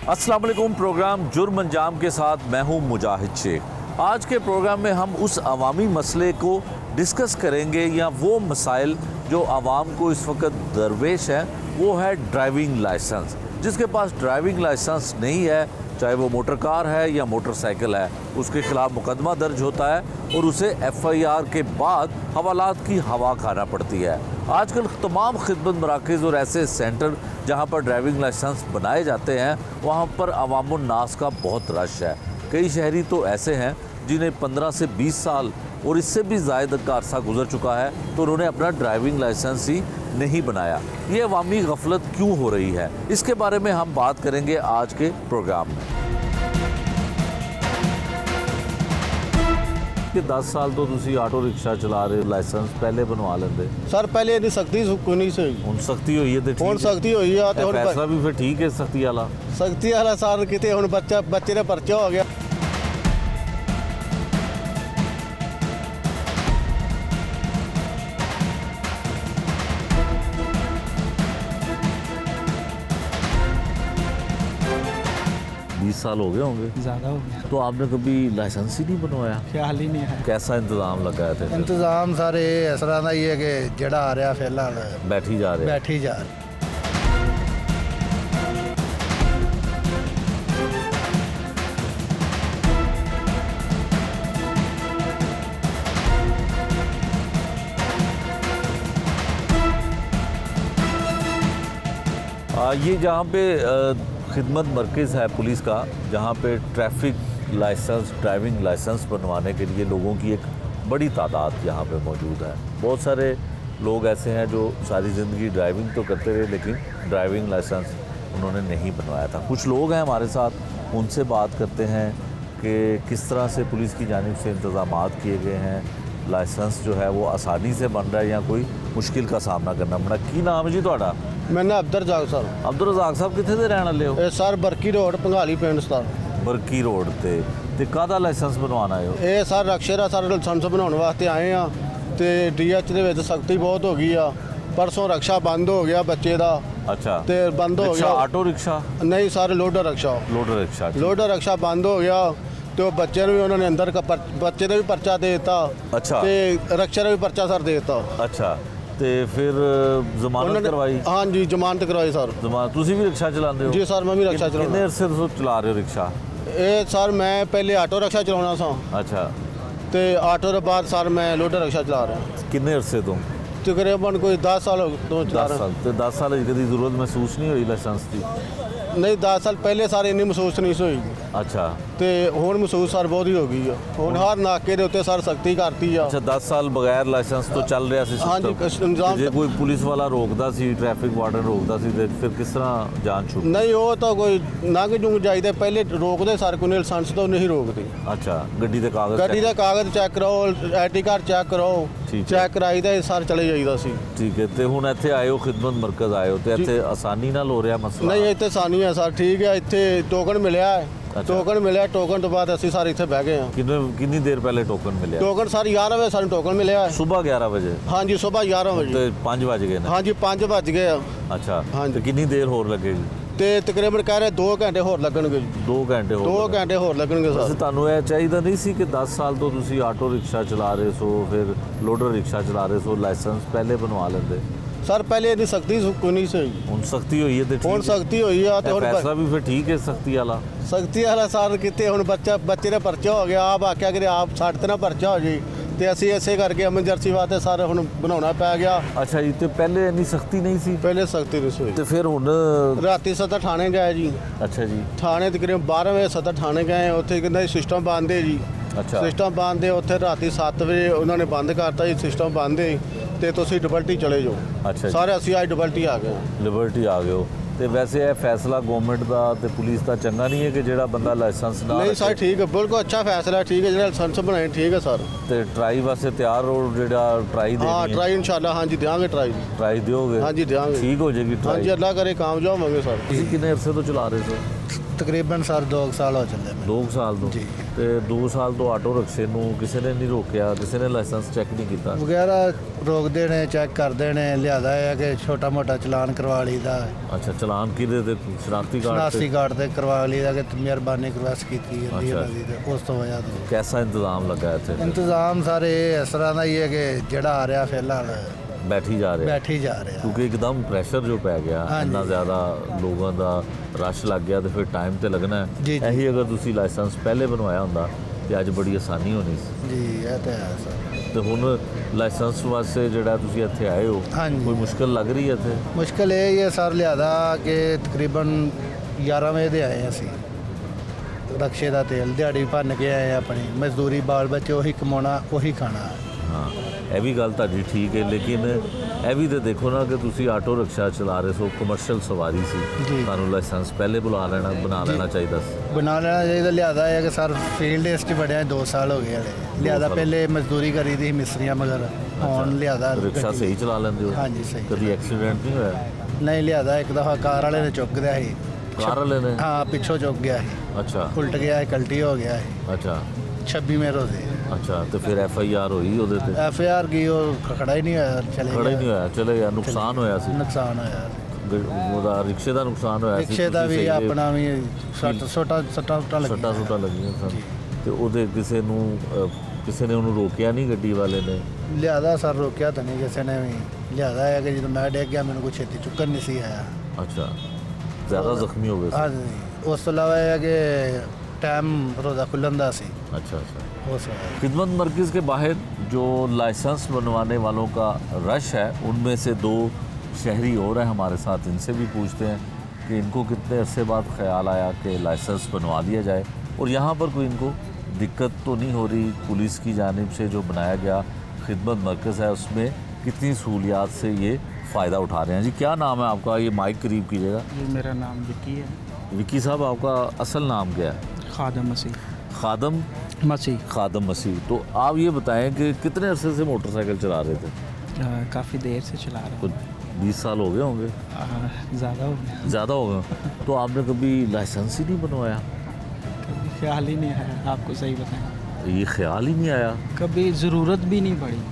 अस्सलाम वालेकुम। प्रोग्राम जुर्म अंजाम के साथ मैं हूं मुजाहिद शेख। आज के प्रोग्राम में हम उस अवामी मसले को डिस्कस करेंगे या वो मसाइल जो आवाम को इस वक्त दरवेश है, वो है ड्राइविंग लाइसेंस। जिसके पास ड्राइविंग लाइसेंस नहीं है, चाहे वो मोटर कार है या मोटरसाइकिल है, उसके खिलाफ मुकदमा दर्ज होता है और उसे FIR के बाद हवालात की हवा खाना पड़ती है। आजकल तमाम खिदमत मराकज़ और ऐसे सेंटर जहाँ पर ड्राइविंग लाइसेंस बनाए जाते हैं, वहाँ पर अवामुन नास का बहुत रश है। कई शहरी तो ऐसे हैं जिन्हें 15 से 20 साल और इससे भी ज़्यादा का अरसा गुजर चुका है, तो उन्होंने अपना ड्राइविंग लाइसेंस ही नहीं बनाया। ये अवामी गफलत क्यों हो रही है, इसके बारे में हम बात करेंगे आज के प्रोग्राम में। कि 10 साल तो तुसी ऑटो रिक्शा चला रहे हो, लाइसेंस पहले बनवा लेंदे। सर पहले इन्नी सख्ती कोई नहीं सी, हुण सख्ती होई है ते हुण सख्ती होई है ते हुण फैसला भी फिर ठीक है सख्ती वाला। सख्ती वाला सर किते हुण बच्चे ने परचा हो गया। साल हो गए होंगे, ज़्यादा हो गया। तो आपने कभी लाइसेंस ही नहीं बनवाया? ख्याल ही नहीं है। कैसा इंतज़ाम लगा थे? इंतजाम सारे इस तरह का ही है कि जड़ा आ रहा फिलहाल बैठी जा रहे बैठी जा रहा। ये जहाँ पे खिदमत मरकज़ है पुलिस का, जहाँ पे ट्रैफिक लाइसेंस, ड्राइविंग लाइसेंस बनवाने के लिए लोगों की एक बड़ी तादाद यहाँ पे मौजूद है। बहुत सारे लोग ऐसे हैं जो सारी ज़िंदगी ड्राइविंग तो करते रहे, लेकिन ड्राइविंग लाइसेंस उन्होंने नहीं बनवाया था। कुछ लोग हैं हमारे साथ, उनसे बात करते हैं कि किस तरह से पुलिस की जानिब से इंतज़ामात किए गए हैं, लाइसेंस जो है वो आसानी से बन रहा है या कोई मुश्किल का सामना करना पड़ा। की नाम है जी ਤੁਹਾਡਾ? मैं ना अब्दुल रज़ाक सर। अब्दुल रज़ाक साहब कितने दे रहने वाले हो? ਇਹ ਸਰ ਬਰਕੀ ਰੋਡ ਪੰਘਾਲੀ ਪਿੰਡ ਸਰ। बरकी रोड ਤੇ ਕਾਹਦਾ ਲਾਇਸੈਂਸ ਬਣਵਾਉਣਾ ਹੈ? ਇਹ ਸਰ ਰਕਸ਼ੇ ਦਾ ਸਰ ਲਾਇਸੈਂਸ ਬਣਾਉਣ ਵਾਸਤੇ ਆਏ ਆ ਤੇ DH ਦੇ ਵਿੱਚ ਸਖਤੀ ਬਹੁਤ ਹੋ ਗਈ ਆ। ਪਰਸੋਂ ਰਕਸ਼ਾ ਬੰਦ ਹੋ ਗਿਆ ਬੱਚੇ ਦਾ। ਅੱਛਾ, ਤੇ ਬੰਦ ਹੋ ਰਿਕਸ਼ਾ ਗਿਆ। Auto rickshaw? ਨਹੀਂ sir loader rickshaw. Loader rickshaw. Loader rickshaw ਬੰਦ ਹੋ ਗਿਆ ਤੇ ਉਹ ਬੱਚੇ ਨੂੰ ਵੀ ਉਹਨਾਂ ਨੇ ਅੰਦਰ ਬੱਚੇ ਦਾ ਵੀ ਪਰਚਾ ਦੇ ਦਿੱਤਾ। ਅੱਛਾ। ਤੇ ਰਕਸ਼ੇ ਦਾ ਵੀ ਪਰਚਾ ਸਰ ਦੇ ਦਿੱਤਾ। ਅੱਛਾ, ਤੇ ਫਿਰ ਜ਼ਮਾਨਤ ਕਰਵਾਈ? ਹਾਂਜੀ ਜ਼ਮਾਨਤ ਕਰਵਾਈ ਸਰ। ਜ਼ਮਾਨਤ। ਤੁਸੀਂ ਵੀ ਰਿਕਸ਼ਾ ਚਲਾਉਂਦੇ ਹੋ? ਜੀ ਸਰ ਮੈਂ ਵੀ ਰਕਸ਼ਾ ਕਿੰਨੇ ਚਲਾਉਂਦਾ। ਅਰਸੇ ਤੋਂ ਚਲਾ ਰਹੇ ਹੋ ਰਿਕਸ਼ਾ? ਇਹ ਸਰ ਮੈਂ ਪਹਿਲੇ ਆਟੋ ਰਕਸ਼ਾ ਚਲਾਉਣਾ ਸਾਂ ਅੱਛਾ, ਤੇ ਆਟੋ ਦੇ ਬਾਅਦ ਸਰ ਮੈਂ ਲੋਡਰ ਰਕਸ਼ਾ ਚਲਾ ਰਿਹਾ। ਕਿੰਨੇ ਅਰਸੇ ਤੋਂ? ਤਕਰੀਬਨ ਕੋਈ 10 ਸਾਲ ਤੋਂ ਚਲਾ 10 ਰਿਹਾ। ਸਾਲ। ਤੇ 10 ਸਾਲ ਵਿੱਚ ਕਦੀ ਜ਼ਰੂਰਤ ਮਹਿਸੂਸ ਨਹੀਂ ਹੋਈ ਲਾਇਸੈਂਸ ਦੀ? ਨਹੀਂ 10 ਸਾਲ ਪਹਿਲੇ ਸਾਰੇ ਇੰਨੀ ਮਹਿਸੂਸ ਨਹੀਂ ਸੀ ਹੋਈ ਅੱਛਾ। ਤੇ ਹੁਣ ਮਹਿਸੂਸ ਸਰ ਬਹੁਤ ਹੀ ਹੋ ਗਈ ਆ। ਹੁਣ ਹਰ ਨਾਕੇ ਦੇ ਉੱਤੇ ਸਰ ਸਖਤੀ ਕਰਤੀ ਆ। ਅੱਛਾ, 10 ਸਾਲ ਬਗੈਰ ਲਾਇਸੈਂਸ ਤੋਂ ਚੱਲ ਰਿਹਾ ਸੀ ਹਾਂਜੀ, ਸਿਸਟਮ? ਨਿਜ਼ਾਮ ਜੇ ਕੋਈ ਪੁਲਿਸ ਵਾਲਾ ਰੋਕਦਾ ਸੀ, ਟ੍ਰੈਫਿਕ ਵਾਰਡਨ ਰੋਕਦਾ ਸੀ, ਤੇ ਫਿਰ ਕਿਸ ਤਰ੍ਹਾਂ ਜਾਨ ਛੁੱਟ? ਨਹੀਂ ਉਹ ਤਾਂ ਕੋਈ ਲੰਘ ਜੂੰ ਜਾਈਦੇ, ਪਹਿਲੇ ਰੋਕਦੇ ਸਰ ਕੋਈ ਲਾਇਸੈਂਸ ਤੋਂ ਨਹੀਂ ਰੋਕਦੇ। ਅੱਛਾ, ਗੱਡੀ ਦੇ ਕਾਗਜ਼ ਗੱਡੀ ਦੇ ਕਾਗਜ਼ ਚੈੱਕ ਕਰਾਓ, ID ਕਾਰਡ ਚੈੱਕ ਕਰਾਓ, ਠੀਕ ਹੈ। ਚੈੱਕ ਕਰਾਈਦਾ ਸਰ ਚਲੇ ਜਾਈਦਾ ਸੀ। ਠੀਕ ਹੈ। ਤੇ ਹੁਣ ਇੱਥੇ ਆਏ ਹੋ, ਖਿਦਮਤ ਮਰਕਜ਼ ਆਏ ਹੋ, ਤੇ ਇੱਥੇ ਆਸਾਨੀ ਨਾਲ ਹੋ ਰਿਹਾ ਮਸਲਾ? ਨਹੀਂ ਇੱਥੇ ਸਾਨੀ ਹੈ ਸਰ, ਠੀਕ ਹੈ। ਇੱਥੇ ਟੋਕਨ ਮਿਲਿਆ ਹੈ। ਅੱਛਾ। ਟੋਕਨ ਮਿਲਿਆ, ਟੋਕਨ ਤੋਂ ਬਾਅਦ ਅਸੀਂ ਸਾਰੇ ਇੱਥੇ ਬਹਿ ਗਏ ਹਾਂ। ਕਿੰਨੀ ਦੇਰ ਪਹਿਲੇ ਟੋਕਨ ਮਿਲਿਆ? ਟੋਕਨ ਸਰ 11 ਵਜੇ ਸਾਨੂੰ ਟੋਕਨ ਮਿਲਿਆ ਹੈ। ਸੁਬਾਹ 11 ਵਜੇ? ਹਾਂਜੀ ਸਵੇਰ 11 ਵਜੇ। ਤੇ 5 ਵਜ ਗਏ ਨੇ? ਹਾਂਜੀ 5 ਵੱਜ ਗਏ ਆ। ਅੱਛਾ। ਹਾਂਜੀ। ਤੇ ਕਿੰਨੀ ਦੇਰ ਹੋਰ ਲੱਗੇਗੀ? ਤੇ ਤਕਰੀਬਨ ਕਹਿ ਰਹੇ 2 ਘੰਟੇ ਹੋਰ ਲੱਗਣਗੇ ਜੀ। 2 ਘੰਟੇ ਹੋਰ? 2 ਘੰਟੇ ਹੋਰ ਲੱਗਣਗੇ ਵੈਸੇ ਸਰ। ਤੁਹਾਨੂੰ ਇਹ ਚਾਹੀਦਾ ਨਹੀਂ ਸੀ ਕਿ 10 ਸਾਲ ਤੋਂ ਤੁਸੀਂ ਆਟੋ ਰਿਕਸ਼ਾ ਚਲਾ ਰਹੇ ਸੋ, ਫਿਰ ਲੋਡਰ ਰਿਕਸ਼ਾ ਚਲਾ ਰਹੇ ਸੋ, ਲਾਇਸੈਂਸ ਪਹਿਲੇ ਬਣਵਾ ਲੈਂਦੇ? ਸਰ ਪਹਿਲੇ ਇਹਦੀ ਸਖਤੀ ਕੋਈ ਨਹੀਂ ਸੀ। ਹੁਣ ਸਖਤੀ ਹੋਈ ਹੈ ਤੇ ਹੁਣ ਸਖਤੀ ਹੋਈ ਆ ਤੇ ਇਹ ਹੁਣ ਫੈਸਲਾ ਵੀ ਫਿਰ ਠੀਕ ਹੈ ਸਖਤੀ ਵਾਲਾ? ਸਖਤੀ ਵਾਲਾ ਸਰ ਕਿਤੇ ਹੁਣ ਬੱਚੇ ਦਾ ਪਰਚਾ ਹੋ ਗਿਆ। ਆਪ ਆਖਿਆ ਕਿ ਆਪ ਸਾਡੇ ਤੇ ਨਾ ਪਰਚਾ ਹੋ ਜੀ, ਤੇ ਅਸੀਂ ਇਸੇ ਕਰਕੇ ਐਮਰਜੈਂਸੀ ਵਾਸਤੇ ਸਰ ਹੁਣ ਬਣਾਉਣਾ ਪੈ ਗਿਆ। ਅੱਛਾ ਜੀ। ਤੇ ਪਹਿਲੇ ਇੰਨੀ ਸਖਤੀ ਨਹੀਂ ਸੀ? ਪਹਿਲੇ ਸਖਤੀ ਨਹੀਂ ਸੀ ਹੋਈ। ਤੇ ਫਿਰ ਹੁਣ? ਰਾਤੀ ਸਦਰ ਥਾਣੇ ਗਏ ਜੀ। ਅੱਛਾ ਜੀ। ਥਾਣੇ ਤਕਰੀਬਨ 12 ਵਜੇ ਸਦਰ ਥਾਣੇ ਗਏ। ਉੱਥੇ ਕਹਿੰਦਾ ਸਿਸਟਮ ਬੰਦ ਹੈ ਜੀ। ਅੱਛਾ। ਸਿਸਟਮ ਬੰਦ ਹੈ। ਉੱਥੇ ਰਾਤੀ 7 ਵਜੇ ਉਹਨਾਂ ਨੇ ਬੰਦ ਕਰਤਾ ਜੀ, ਸਿਸਟਮ ਬੰਦ ਹੈ ਤੇ ਤੁਸੀਂ ਡਿਬਲਟੀ ਚਲੇ ਜਾਓ। ਅੱਛਾ ਜੀ। ਸਾਰੇ ਅਸੀਂ ਅੱਜ ਡਿਬਲਟੀ ਆ ਗਏ। ਲਿਬਰਟੀ ਆ ਗਏ ਹੋ। ਤੇ ਵੈਸੇ ਇਹ ਫੈਸਲਾ ਗਵਰਨਮੈਂਟ ਦਾ ਤੇ ਪੁਲਿਸ ਦਾ ਚੰਗਾ ਨਹੀਂ ਹੈ ਕਿ ਜਿਹੜਾ ਬੰਦਾ ਲਾਇਸੈਂਸ ਨਾ ਨਹੀਂ ਰੱਖੇ? ਸਰ ਠੀਕ ਹੈ, ਬਿਲਕੁਲ ਅੱਛਾ ਫੈਸਲਾ, ਠੀਕ ਹੈ। ਜਿਹੜਾ ਲਾਇਸੈਂਸ ਬਣਾਏ ਠੀਕ ਹੈ ਸਰ। ਤੇ ਟਰਾਈ ਵਾਸਤੇ ਤਿਆਰ ਹੋ? ਜਿਹੜਾ ਟਰਾਈ ਦੇਣੀ ਹਾਂ ਹੈ? ਟਰਾਈ ਇਨਸ਼ਾਅੱਲਾ ਹਾਂਜੀ ਦਿਆਂਗੇ ਟਰਾਈ। ਟਰਾਈ ਦਿਓਗੇ? ਹਾਂਜੀ ਦਿਆਂਗੇ। ਠੀਕ ਹੋ ਜਾਏਗੀ ਟਰਾਈ? ਹਾਂਜੀ ਅੱਲਾ ਕਰੇ ਕਾਮਯਾਬ ਹੋਵਾਂਗੇ ਸਰ। ਤੁਸੀਂ ਕਿੰਨੇ ਅਰਸੇ ਤੋਂ ਚਲਾ ਰਹੇ ਹੋ? ਤਕਰੀਬਨ ਸਰ 2 ਸਾਲ ਹੋ ਚੱਲੇ ਮੈਨੂੰ 2 ਸਾਲ ਤੋਂ ਜੀ। ਤੇ 2 ਸਾਲ ਤੋਂ ਆਟੋ ਰਿਕਸ਼ੇ ਨੂੰ ਕਿਸੇ ਨੇ ਨਹੀਂ ਰੋਕਿਆ, ਕਿਸੇ ਨੇ ਲਾਇਸੈਂਸ ਚੈੱਕ ਨਹੀਂ ਕੀਤਾ? ਵਗੈਰਾ ਰੋਕਦੇ ਨੇ, ਚੈੱਕ ਕਰਦੇ ਨੇ, ਲਿਆਦਾ ਹੈ ਕਿ ਛੋਟਾ ਮੋਟਾ ਚਲਾਨ ਕਰਵਾ ਲਈਦਾ, ਅੱਛਾ, ਚਲਾਨ ਕਿਹਦੇ ਤੇ? ਸ਼ਨਾਖਤੀ ਕਾਰਡ ਸ਼ਨਾਖਤੀ ਤੇ? ਕਾਰਡ ਤੇ ਕਰਵਾ ਲਈਦਾ ਕਿ ਮਿਹਰਬਾਨੀ ਰਿਕੁਐਸਟ ਕੀਤੀ ਜਾਂਦੀ ਹੈ ਅੱਛਾ। ਉਹਨਾਂ ਦੀ, ਤੇ ਉਸ ਤੋਂ ਵਜ੍ਹਾ ਤੋਂ ਕੈਸਾ ਇੰਤਜ਼ਾਮ ਲੱਗਾ ਇੱਥੇ? ਇੰਤਜ਼ਾਮ ਸਾਰੇ ਇਸ ਤਰ੍ਹਾਂ ਦਾ ਹੀ ਹੈ ਕਿ ਜਿਹੜਾ ਆ ਰਿਹਾ ਫਿਲਹਾਲ ਬੈਠੀ ਜਾ ਰਿਹਾ ਬੈਠ ਹੀ ਜਾ ਰਿਹਾ। ਕਿਉਂਕਿ ਇੱਕਦਮ ਪ੍ਰੈਸ਼ਰ ਜੋ ਪੈ ਗਿਆ, ਹਾਂਜੀ। ਇੰਨਾ ਜ਼ਿਆਦਾ ਲੋਕਾਂ ਦਾ ਰਸ਼ ਲੱਗ ਗਿਆ ਤੇ ਫਿਰ ਟਾਈਮ ਤੇ ਲੱਗਣਾ ਹੈ। ਜੀ, ਜੀ। ਇਹੀ ਅਗਰ ਤੁਸੀਂ ਲਾਇਸੈਂਸ ਪਹਿਲੇ ਬਣਵਾਇਆ ਹੁੰਦਾ ਤੇ ਅੱਜ ਬੜੀ ਆਸਾਨੀ ਹੋਣੀ ਸੀ। ਜੀ ਇਹ ਤਾਂ ਹੈ ਸਰ। ਤੇ ਹੁਣ ਲਾਇਸੈਂਸ ਵਾਸਤੇ ਜਿਹੜਾ ਤੁਸੀਂ ਇੱਥੇ ਆਏ ਹੋ, ਹਾਂਜੀ। ਕੋਈ ਮੁਸ਼ਕਲ ਲੱਗ ਰਹੀ ਹੈ ਇੱਥੇ? ਮੁਸ਼ਕਲ ਇਹ ਹੀ ਹੈ ਸਰ ਲਿਆਦਾ ਕਿ ਤਕਰੀਬਨ 11 ਵਜੇ ਦੇ ਆਏ ਅਸੀਂ, ਰਕਸ਼ੇ ਦਾ ਤੇਲ ਦਿਹਾੜੀ ਭੰਨ ਕੇ ਆਏ ਆਪਣੀ ਮਜ਼ਦੂਰੀ, ਬਾਲ ਬੱਚੇ ਉਹੀ ਕਮਾਉਣਾ ਉਹੀ ਖਾਣਾ। ਹਾਂ, ਇਹ ਵੀ ਗੱਲ ਤੁਹਾਡੀ ਠੀਕ ਹੈ, ਲੇਕਿਨ ਇਹ ਵੀ ਤੇ ਦੇਖੋ ਨਾ ਕਿ ਤੁਸੀਂ ਆਟੋ ਰਿਕਸ਼ਾ ਚਲਾ ਰਹੇ ਸੋ, ਕਮਰਸ਼ੀਅਲ ਸਵਾਰੀ ਸੀ, ਜੀ। ਤੁਹਾਨੂੰ ਲਾਇਸੈਂਸ ਪਹਿਲੇ ਬਣਾ ਲੈਣਾ ਚਾਹੀਦਾ ਸੀ। ਬਣਾ ਲੈਣਾ ਚਾਹੀਦਾ। ਲਿਆਦਾ ਹੈ ਕਿ ਸਰ ਫੀਲਡ ਇਸ 'ਚ ਵੜਿਆ 2 ਸਾਲ ਹੋ ਗਏ ਹਲੇ। ਲਿਆਦਾ ਸਾਲ। ਪਹਿਲੇ ਮਜ਼ਦੂਰੀ ਕਰੀ ਦੀ ਸੀ ਮਿਸਤਰੀਆਂ ਮਗਰ, ਹੁਣ ਲਿਆਦਾ ਰਿਕਸ਼ਾ ਸਹੀ ਚਲਾ ਲੈਂਦੇ ਹੋ? ਹਾਂਜੀ ਸਹੀ। ਕਦੀ ਐਕਸੀਡੈਂਟ ਨਹੀਂ ਹੋਇਆ? ਨਹੀਂ ਲਿਆਦਾ ਇੱਕ ਦਫਾ ਕਾਰ ਵਾਲੇ ਨੇ ਚੁੱਕ ਦਿਆ ਸੀ। ਕਾਰ ਵਾਲੇ ਨੇ? ਹਾਂ ਪਿੱਛੋਂ ਚੁੱਕ ਗਿਆ ਸੀ, ਅੱਛਾ ਉਲਟ ਗਿਆ ਸੀ, ਕਲਟੀ ਹੋ ਗਿਆ ਸੀ। ਅੱਛਾ 26 ਮੇਰ ਹੋ ਗਏ। ਅੱਛਾ, ਤੇ ਫਿਰ FIR ਹੋਈ ਉਹਦੇ ਤੇ? FIR ਕੀ ਉਹ ਖੜਾ ਹੀ ਨਹੀਂ ਹੋਇਆ, ਚਲੇ ਖੜਾ ਹੀ ਨਹੀਂ ਹੋਇਆ, ਚਲੇ ਗਿਆ। ਨੁਕਸਾਨ ਹੋਇਆ ਸੀ? ਨੁਕਸਾਨ ਹੋਇਆ। ਉਹਦਾ ਰਿਕਸ਼ੇ ਦਾ ਨੁਕਸਾਨ ਹੋਇਆ ਸੀ? ਰਿਕਸ਼ੇ ਦਾ ਤੁਸੀਂ ਵੀ ਸਹੀ ਆਪਣਾ ਵੀ ਸੱਟਾਂ ਸੱਟਾਂ ਲੱਗੀਆਂ। ਸੁੱਟਾਂ ਲੱਗੀਆਂ ਸਨ। ਤੇ ਉਹਦੇ ਕਿਸੇ ਨੇ ਉਹਨੂੰ ਰੋਕਿਆ ਨਹੀਂ, ਗੱਡੀ ਵਾਲੇ ਨੇ? ਲਿਆਦਾ ਸਰ ਰੋਕਿਆ ਤਾਂ ਨਹੀਂ ਕਿਸੇ ਨੇ ਵੀ। ਲਿਆਦਾ ਹੈ ਕਿ ਜਦੋਂ ਮੈਂ ਡਿੱਗ ਗਿਆ ਮੈਨੂੰ ਕੋਈ ਛੇਤੀ ਚੁੱਕਣ ਨਹੀਂ ਸੀ ਆਇਆ। ਅੱਛਾ, ਜ਼ਿਆਦਾ ਜ਼ਖਮੀ ਹੋ ਗਏ ਸੀ? ਹਾਂਜੀ। ਉਸ ਤੋਂ ਇਲਾਵਾ ਇਹ ਹੈ ਕਿ ਟਾਈਮ रोज़ा खुलन दा सी। अच्छा अच्छा। हो सकता खिदमत मरकज़ के बाहर जो लाइसेंस बनवाने वालों का रश है, उनमें से 2 शहरी और हैं हमारे साथ, इनसे भी पूछते हैं कि इनको कितने अरसे बाद ख्याल आया कि लाइसेंस बनवा लिया जाए और यहाँ पर कोई इनको दिक्कत तो नहीं हो रही। पुलिस की जानिब से जो बनाया गया खिदमत मरकज़ है उसमें कितनी सहूलियात से ये फ़ायदा उठा रहे हैं। जी क्या नाम है आपका? ये माइक करीब कीजिएगा। जी मेरा नाम विक्की है। विक्की साहब, आपका असल नाम क्या है? खादम मसीह। खादम मसीह। खादम मसीह। तो आप ये बताएं कि कितने अरसे से मोटरसाइकिल चला रहे थे? काफ़ी देर से चला रहा कुछ 20 साल हो गए होंगे? हूँ। ज़्यादा हो गया। ज़्यादा हो गए। तो आपने कभी लाइसेंस ही नहीं बनवाया? कभी ख्याल ही नहीं आया, आपको सही बताएं। ये ख्याल ही नहीं आया? कभी ज़रूरत भी नहीं पड़ी।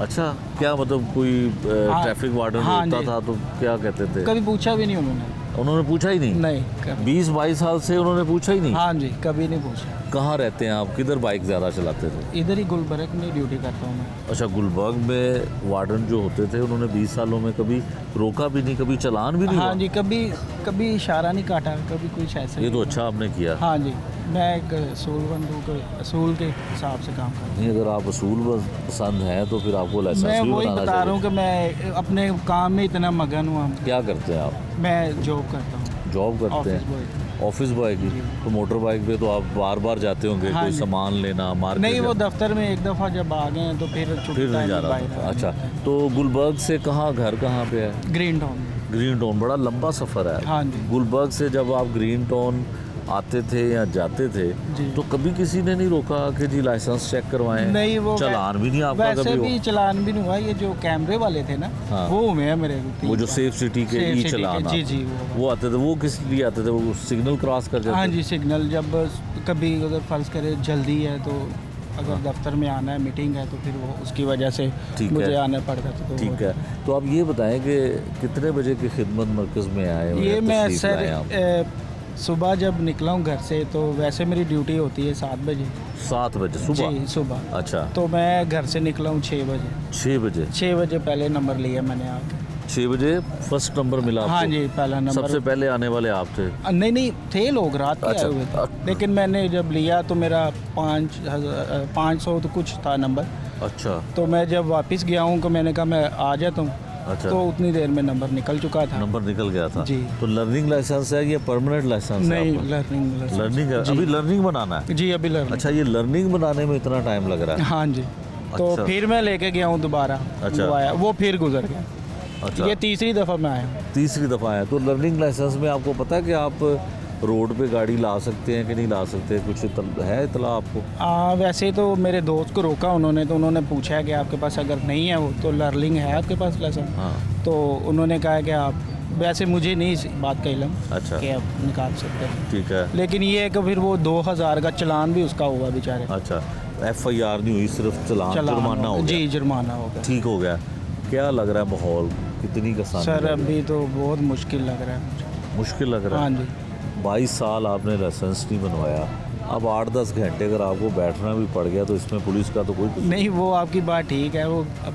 अच्छा, क्या मतलब कोई ट्रैफिक वार्डन हाँ होता जी। था तो क्या कहते थे? कभी पूछा भी नहीं उन्होंने। उन्होंने पूछा ही नहीं? नहीं कभी। 20-22 साल से उन्होंने पूछा ही नहीं? हाँ जी, कभी नहीं पूछा। कहाँ रहते हैं आप? किधर बाइक ज़्यादा चलाते थे? इधर ही गुलबर्ग में ड्यूटी करता हूँ मैं। अच्छा, गुलबर्ग में वार्डन जो होते थे उन्होंने 20 सालों में कभी रोका भी नहीं, कभी चालान भी नहीं हाँ हुआ? जी, कभी कभी इशारा नहीं काटा, कभी कुछ ऐसा ये ही। तो अच्छा आपने किया। हाँ जी, मैं एक असूल के हिसाब से काम करता नहीं, अगर आप असूल पसंद हैं तो फिर आपको हूँ। लाइसेंस मैं भी वही बनाना बता रहा हूँ चाहिए। कि मैं अपने काम में इतना मगन हूँ। क्या करते हैं आप? मैं जॉब करता हूँ। जॉब करते ऑफिस हैं? बॉय। ऑफिस बॉय की? तो मोटर बाइक पे तो आप बार बार जाते होंगे, हाँ कोई जी। सामान लेना, मार्केट नहीं, वो जाना। दफ्तर में एक दफ़ा जब आ गए हैं तो फिर फिर छुट्टा नहीं जा रहा बाहर था। आ अच्छा, जाता है। तो गुलबर्ग से कहाँ घर कहाँ पे है? Green town. ग्रीन टाउन बड़ा लंबा सफ़र है। हाँ जी। गुलबर्ग से जब आप ग्रीन टाउन आते थे या जाते थे जी। तो कभी किसी ने नहीं रोका कि जी लाइसेंस चेक करवाएं? नहीं, वो चालान भी नहीं आपका वैसे कभी भी हुआ? चलान भी नहीं हुआ। ये जो कैमरे वाले थे ना, हाँ। वो हुए हैं मेरे को वो जो 3 सेफ सिटी के सेफ ई सिटी के, चलान जी, आते- जी, वो आते थे, वो किस लिए आते थे? वो सिग्नल क्रॉस कर जाते हाँ थे? जी, सिग्नल जब कभी अगर फ़र्ज़ करे जल्दी है तो अगर दफ्तर में आना है, मीटिंग है, तो फिर वो उसकी वजह से ठीक मुझे है। आना पड़ता था। तो ठीक है। तो आप ये बताएं कि कितने बजे की खिदमत मरकज़ में आए हो ये या मैं तशरीफ़ लाए आप? सर सुबह जब निकला हूँ घर से, तो वैसे मेरी ड्यूटी होती है 7 बजे। 7 बजे सुबह? जी, सुबह। अच्छा, तो मैं घर से निकला हूँ 6 बजे। 6 बजे? 6 बजे पहले नंबर लिया मैंने आके। 6 बजे फर्स्ट नंबर मिला आपको? हाँ जी, पहला नंबर। सबसे पहले आने वाले आप थे? नहीं नहीं, थे लोग रात के अच्छा। आए हुए थे, लेकिन मैंने जब लिया तो मेरा 500 तो कुछ था नंबर। अच्छा तो मैं जब वापस गया हूँ तो मैंने कहा मैं आ जाता हूँ। अच्छा। तो उतनी देर में नंबर निकल चुका था। नंबर निकल गया था? जी। तो लर्निंग लाइसेंस है या परमानेंट लाइसेंस है नहीं, आपका? लर्निंग लर्निंग है। अभी लर्निंग बनाना है? जी, अभी लर्निंग। अच्छा, ये लर्निंग बनाने में इतना टाइम लग रहा है? हाँ जी। तो अच्छा। फिर मैं लेके गया हूँ दोबारा। अच्छा। वो आया, वो फिर गुजर गया। अच्छा, ये तीसरी दफ़ा मैं आया हूँ। तीसरी दफ़ा है। तो लर्निंग लाइसेंस में आपको पता है कि आप रोड पे गाड़ी ला सकते हैं कि नहीं ला सकते? कुछ है इतला आपको? वैसे तो मेरे दोस्त को रोका उन्होंने, तो उन्होंने पूछा है कि आपके पास अगर नहीं है वो तो लर्निंग है आपके पास लाइसेंस? हाँ। तो उन्होंने कहा कि आप वैसे मुझे नहीं इस बात का इल्म अच्छा। कि आप निकाल सकते हैं, ठीक है। लेकिन ये है कि फिर वो 2000 का चालान भी उसका हुआ बेचारे। अच्छा, FIR नहीं हुई, सिर्फ चालान जुर्माना हो गया। जी जुर्माना हो गया। ठीक हो गया। क्या लग रहा है माहौल, कितनी कसानी सर लग रही है? अभी तो बहुत मुश्किल लग रहा है मुझे। मुश्किल लग रहा हाँ है। जी। 22 साल आपने लाइसेंस नहीं बनवाया, अब 8-10 घंटे अगर आपको बैठना भी पड़ गया तो इसमें पुलिस का तो कोई कसूर नहीं वो आपकी बात ठीक है, वो अब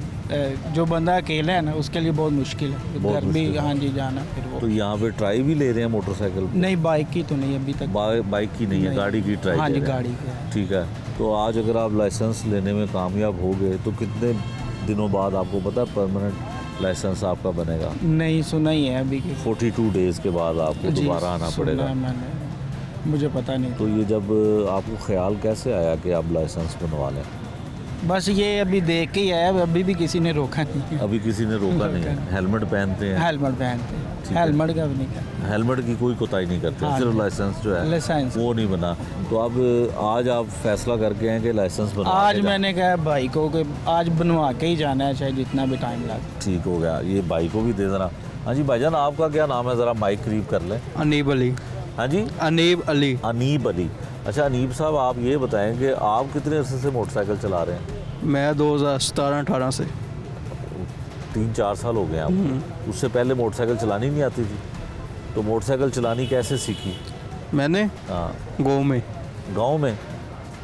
जो बंदा अकेला है ना उसके लिए बहुत मुश्किल है, बहुत घर भी मुश्किल है। हाँ जी जाना फिर वो। तो यहाँ पे ट्राई भी ले रहे हैं मोटरसाइकिल पे? नहीं बाइक की तो नहीं अभी तक। बाइक की नहीं है, नहीं। गाड़ी की ट्राई हाँ ले जी रहे हैं। गाड़ी का है। ठीक है। तो आज अगर आप लाइसेंस लेने में कामयाब हो गए तो कितने दिनों बाद आपको पता है परमानेंट लाइसेंस आपका बनेगा? नहीं सुना ही है अभी की। 42 डेज़ के बाद आपको जी, दोबारा आना सुना पड़ेगा। है मैंने, मुझे पता नहीं। तो ये जब आपको ख्याल कैसे आया कि आप लाइसेंस बनवा लें? बस ये अभी देख के ही आया, अभी भी किसी ने रोका नहीं है। अभी किसी ने रोका नहीं है। हेलमेट पहनते हैं? हेलमेट पहनते हैं, ठीक है। हेलमेट का भी नहीं करते। हेलमेट की कोई कोताही नहीं करते, हाँ सिर्फ जी। लाइसेंस जो है लाइसेंस। वो नहीं बना। तो अब आज आप फैसला करके हैं कि लाइसेंस बनवा आज के जाएं। मैंने कहा भाई को कि आज बनवा के ही जाना है चाहे जितना भी टाइम लगे। ठीक हो गया। ये भाई को भी दे देना। हाँ जी भाईजान, आपका क्या नाम है, ज़रा माइक करीब कर लें। अनीब अली। हाँ जी, अनीब अली। अनीब अली। अच्छा अनीब साहब, आप ये बताएं कि आप कितने अरसे से मोटरसाइकिल चला रहे हैं? मैं 2017-18 से। 3-4 साल हो गए आप। उससे पहले मोटरसाइकिल चलानी नहीं आती थी, तो मोटरसाइकिल चलानी कैसे सीखी? मैंने हाँ, गाँव में। गांव में।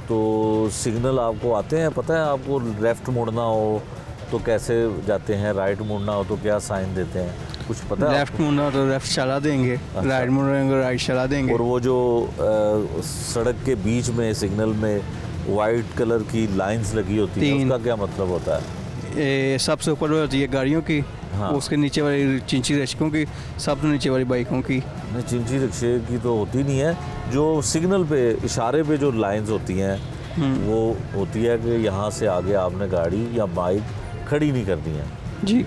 तो सिग्नल आपको आते हैं, पता है आपको लेफ़्ट मुड़ना हो तो कैसे जाते हैं, राइट मुड़ना हो तो क्या साइन देते हैं, कुछ पता है लेफ्ट मुड़ना तो लेफ्ट चला देंगे, राइट मुड़ेंगे राइट चला देंगे। और वो जो सड़क के बीच में सिग्नल में वाइट कलर की लाइंस लगी होती हैं, 3 उसका क्या मतलब होता है? सबसे ऊपर होती है गाड़ियों की, हाँ। उसके नीचे वाली चिंची रिक्शों की, सबसे नीचे वाली बाइकों की। नहीं, चिंची रिक्शे की तो होती नहीं है। जो सिग्नल पे इशारे पे जो लाइंस होती हैं वो होती है कि यहाँ से आगे आपने गाड़ी या बाइक खड़ी नहीं करनी है। जी,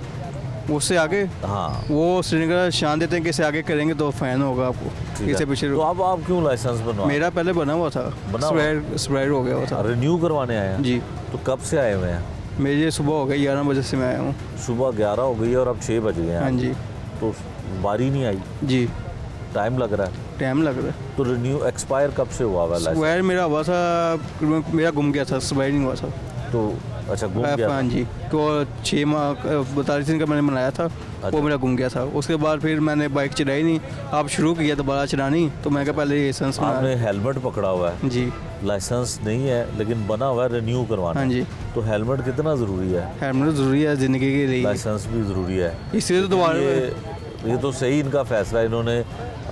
उससे आगे हाँ, वो श्रीनगर शान देते हैं कि इससे आगे करेंगे तो फाइन होगा आपको। ठीक इससे है। पीछे तो अब आप क्यों लाइसेंस बनवा? मेरा पहले बना हुआ था, बना हुआ? स्प्रेड हो गया हुआ था। रिन्यू करवाने आए हैं? जी, तो कब से आए हुए हैं? मेरी सुबह हो गई 11 बजे से मैं आया हूँ। सुबह 11 हो गई है और अब 6 बज गए हैं। हाँ जी। तो बारी नहीं आई, जी, टाइम लग रहा है। टाइम लग रहा है। तो रिन्यू एक्सपायर कब से हुआ हुआ लाइसेंस? स्क्वायर मेरा हुआ था, मेरा गुम गया था, स्क्वायर नहीं हुआ था। तो अच्छा, गुम गया हाँ था। जी, तो 6 माह 42 दिन का मैंने बनाया था, वो मेरा गुम गया था। उसके बाद फिर मैंने बाइक चलाई नहीं, अब शुरू किया दोबारा चलानी, तो मैं कहा पहले लाइसेंस आपने हेलमेट पकड़ा हुआ है, जी। लाइसेंस नहीं है लेकिन बना हुआ है रिन्यू करवाना। हाँ जी। तो हेलमेट कितना ज़रूरी है? हेलमेट ज़रूरी है ज़िंदगी के लिए, लाइसेंस भी ज़रूरी है। इसलिए तो दोबारा ये तो सही इनका फैसला है। इन्होंने,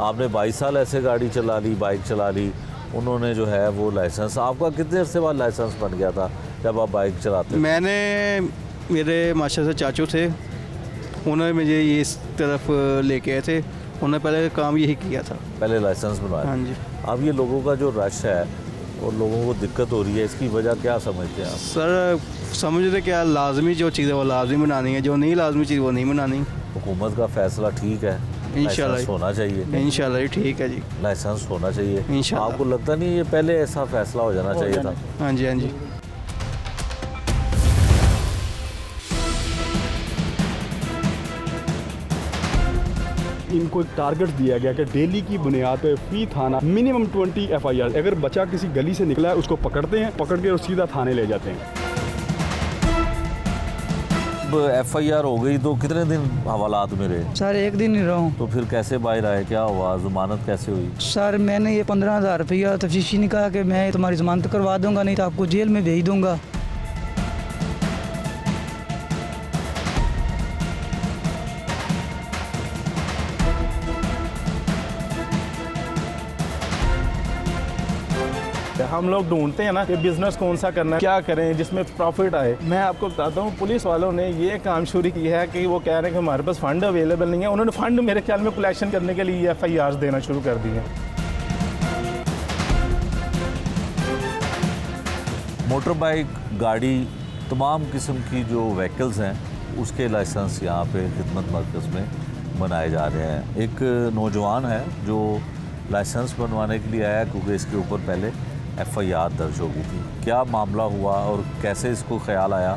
आपने 22 साल ऐसे गाड़ी चला ली, बाइक चला ली, उन्होंने जो है वो लाइसेंस, आपका कितने अर्से बाद लाइसेंस बन गया था जब आप बाइक चलाते थे? मैंने, मेरे माशा से चाचू थे, उन्होंने मुझे ये इस तरफ लेके आए थे, उन्होंने पहले काम यही किया था। पहले लाइसेंस बनवाया। हाँ जी। अब ये लोगों का जो रश है और लोगों को दिक्कत हो रही है, इसकी वजह क्या समझते हैं आप? सर समझते क्या, लाजमी जो चीज़ है वो लाजमी बनानी है, जो नहीं लाजमी चीज़ वो नहीं बनानी। हुकूमत का फैसला ठीक है, इंशाल्लाह। लाइसेंस होना चाहिए, इंशाल्लाह ठीक है जी। लाइसेंस होना चाहिए। इंशाल्लाह। आपको लगता नहीं ये पहले ऐसा फैसला हो जाना चाहिए था? हाँ जी, हाँ जी। इनको एक टारगेट दिया गया कि डेली की बुनियाद पे फी थाना मिनिमम 20 FIR, अगर बच्चा किसी गली से निकला है उसको पकड़ते हैं, पकड़ के सीधा थाने ले जाते हैं। अब FIR हो गई तो कितने दिन हवालात में रहे? सर एक दिन ही रहा हूँ। तो फिर कैसे बाहर आए, क्या हुआ, जमानत कैसे हुई? सर मैंने ये 15,000 रुपया तफ्तीशी ने कहा कि मैं तुम्हारी जमानत करवा दूंगा, नहीं तो आपको जेल में भेज दूंगा। हम लोग ढूंढते हैं ना कि बिजनेस कौन सा करना है, क्या करें जिसमें प्रॉफिट आए। मैं आपको बताता हूँ, पुलिस वालों ने ये काम शुरू किया है कि वो कह रहे हैं कि हमारे पास फंड अवेलेबल नहीं है। उन्होंने फंड मेरे ख्याल में कलेक्शन करने के लिए FIRs देना शुरू कर दिए। मोटर बाइक, गाड़ी, तमाम किस्म की जो व्हीकल्स हैं उसके लाइसेंस यहाँ पे खिदमत मरकज़ में बनाए जा रहे हैं। एक नौजवान है जो लाइसेंस बनवाने के लिए आया क्योंकि इसके ऊपर पहले FIR दर्ज हो गई थी। क्या मामला हुआ और कैसे इसको ख्याल आया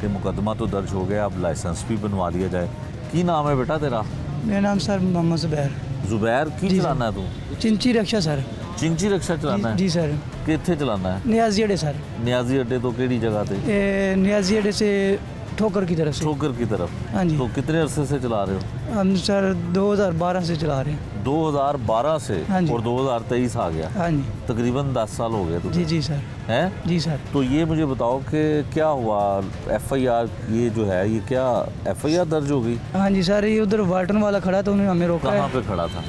कि मुकदमा तो दर्ज हो गया, अब लाइसेंस भी बनवा लिया जाए? की नाम है बेटा तेरा? मेरा नाम सर मोहम्मद जुबैर। जुबैर की जी, चलाना है तू? चिंची रक्षा सर। चिंची रिक्शा चलाना है? जी सर। कितने चलाना है? नियाजी अड्डे सर। नियाजी अड्डे तो केड़ी जगह थे? नियाजी अड्डे से ठोकर की तरफ से। ठोकर की तरफ। हाँ जी। तो कितने अरसे से चला रहे हो? हम सर 2012 से चला रहे हैं। 2012 से? हाँ जी। और 2023 आ गया, हाँ जी। तकरीबन 10 साल हो गए जी तुम्हें, जी सर। हैं? जी सर। तो ये मुझे बताओ कि क्या हुआ, FIR ये जो है ये क्या FIR दर्ज हो गई? हाँ जी सर, ये उधर वाल्टन वाला खड़ा था, उन्होंने हमें रोका कहाँ है। पे खड़ा था?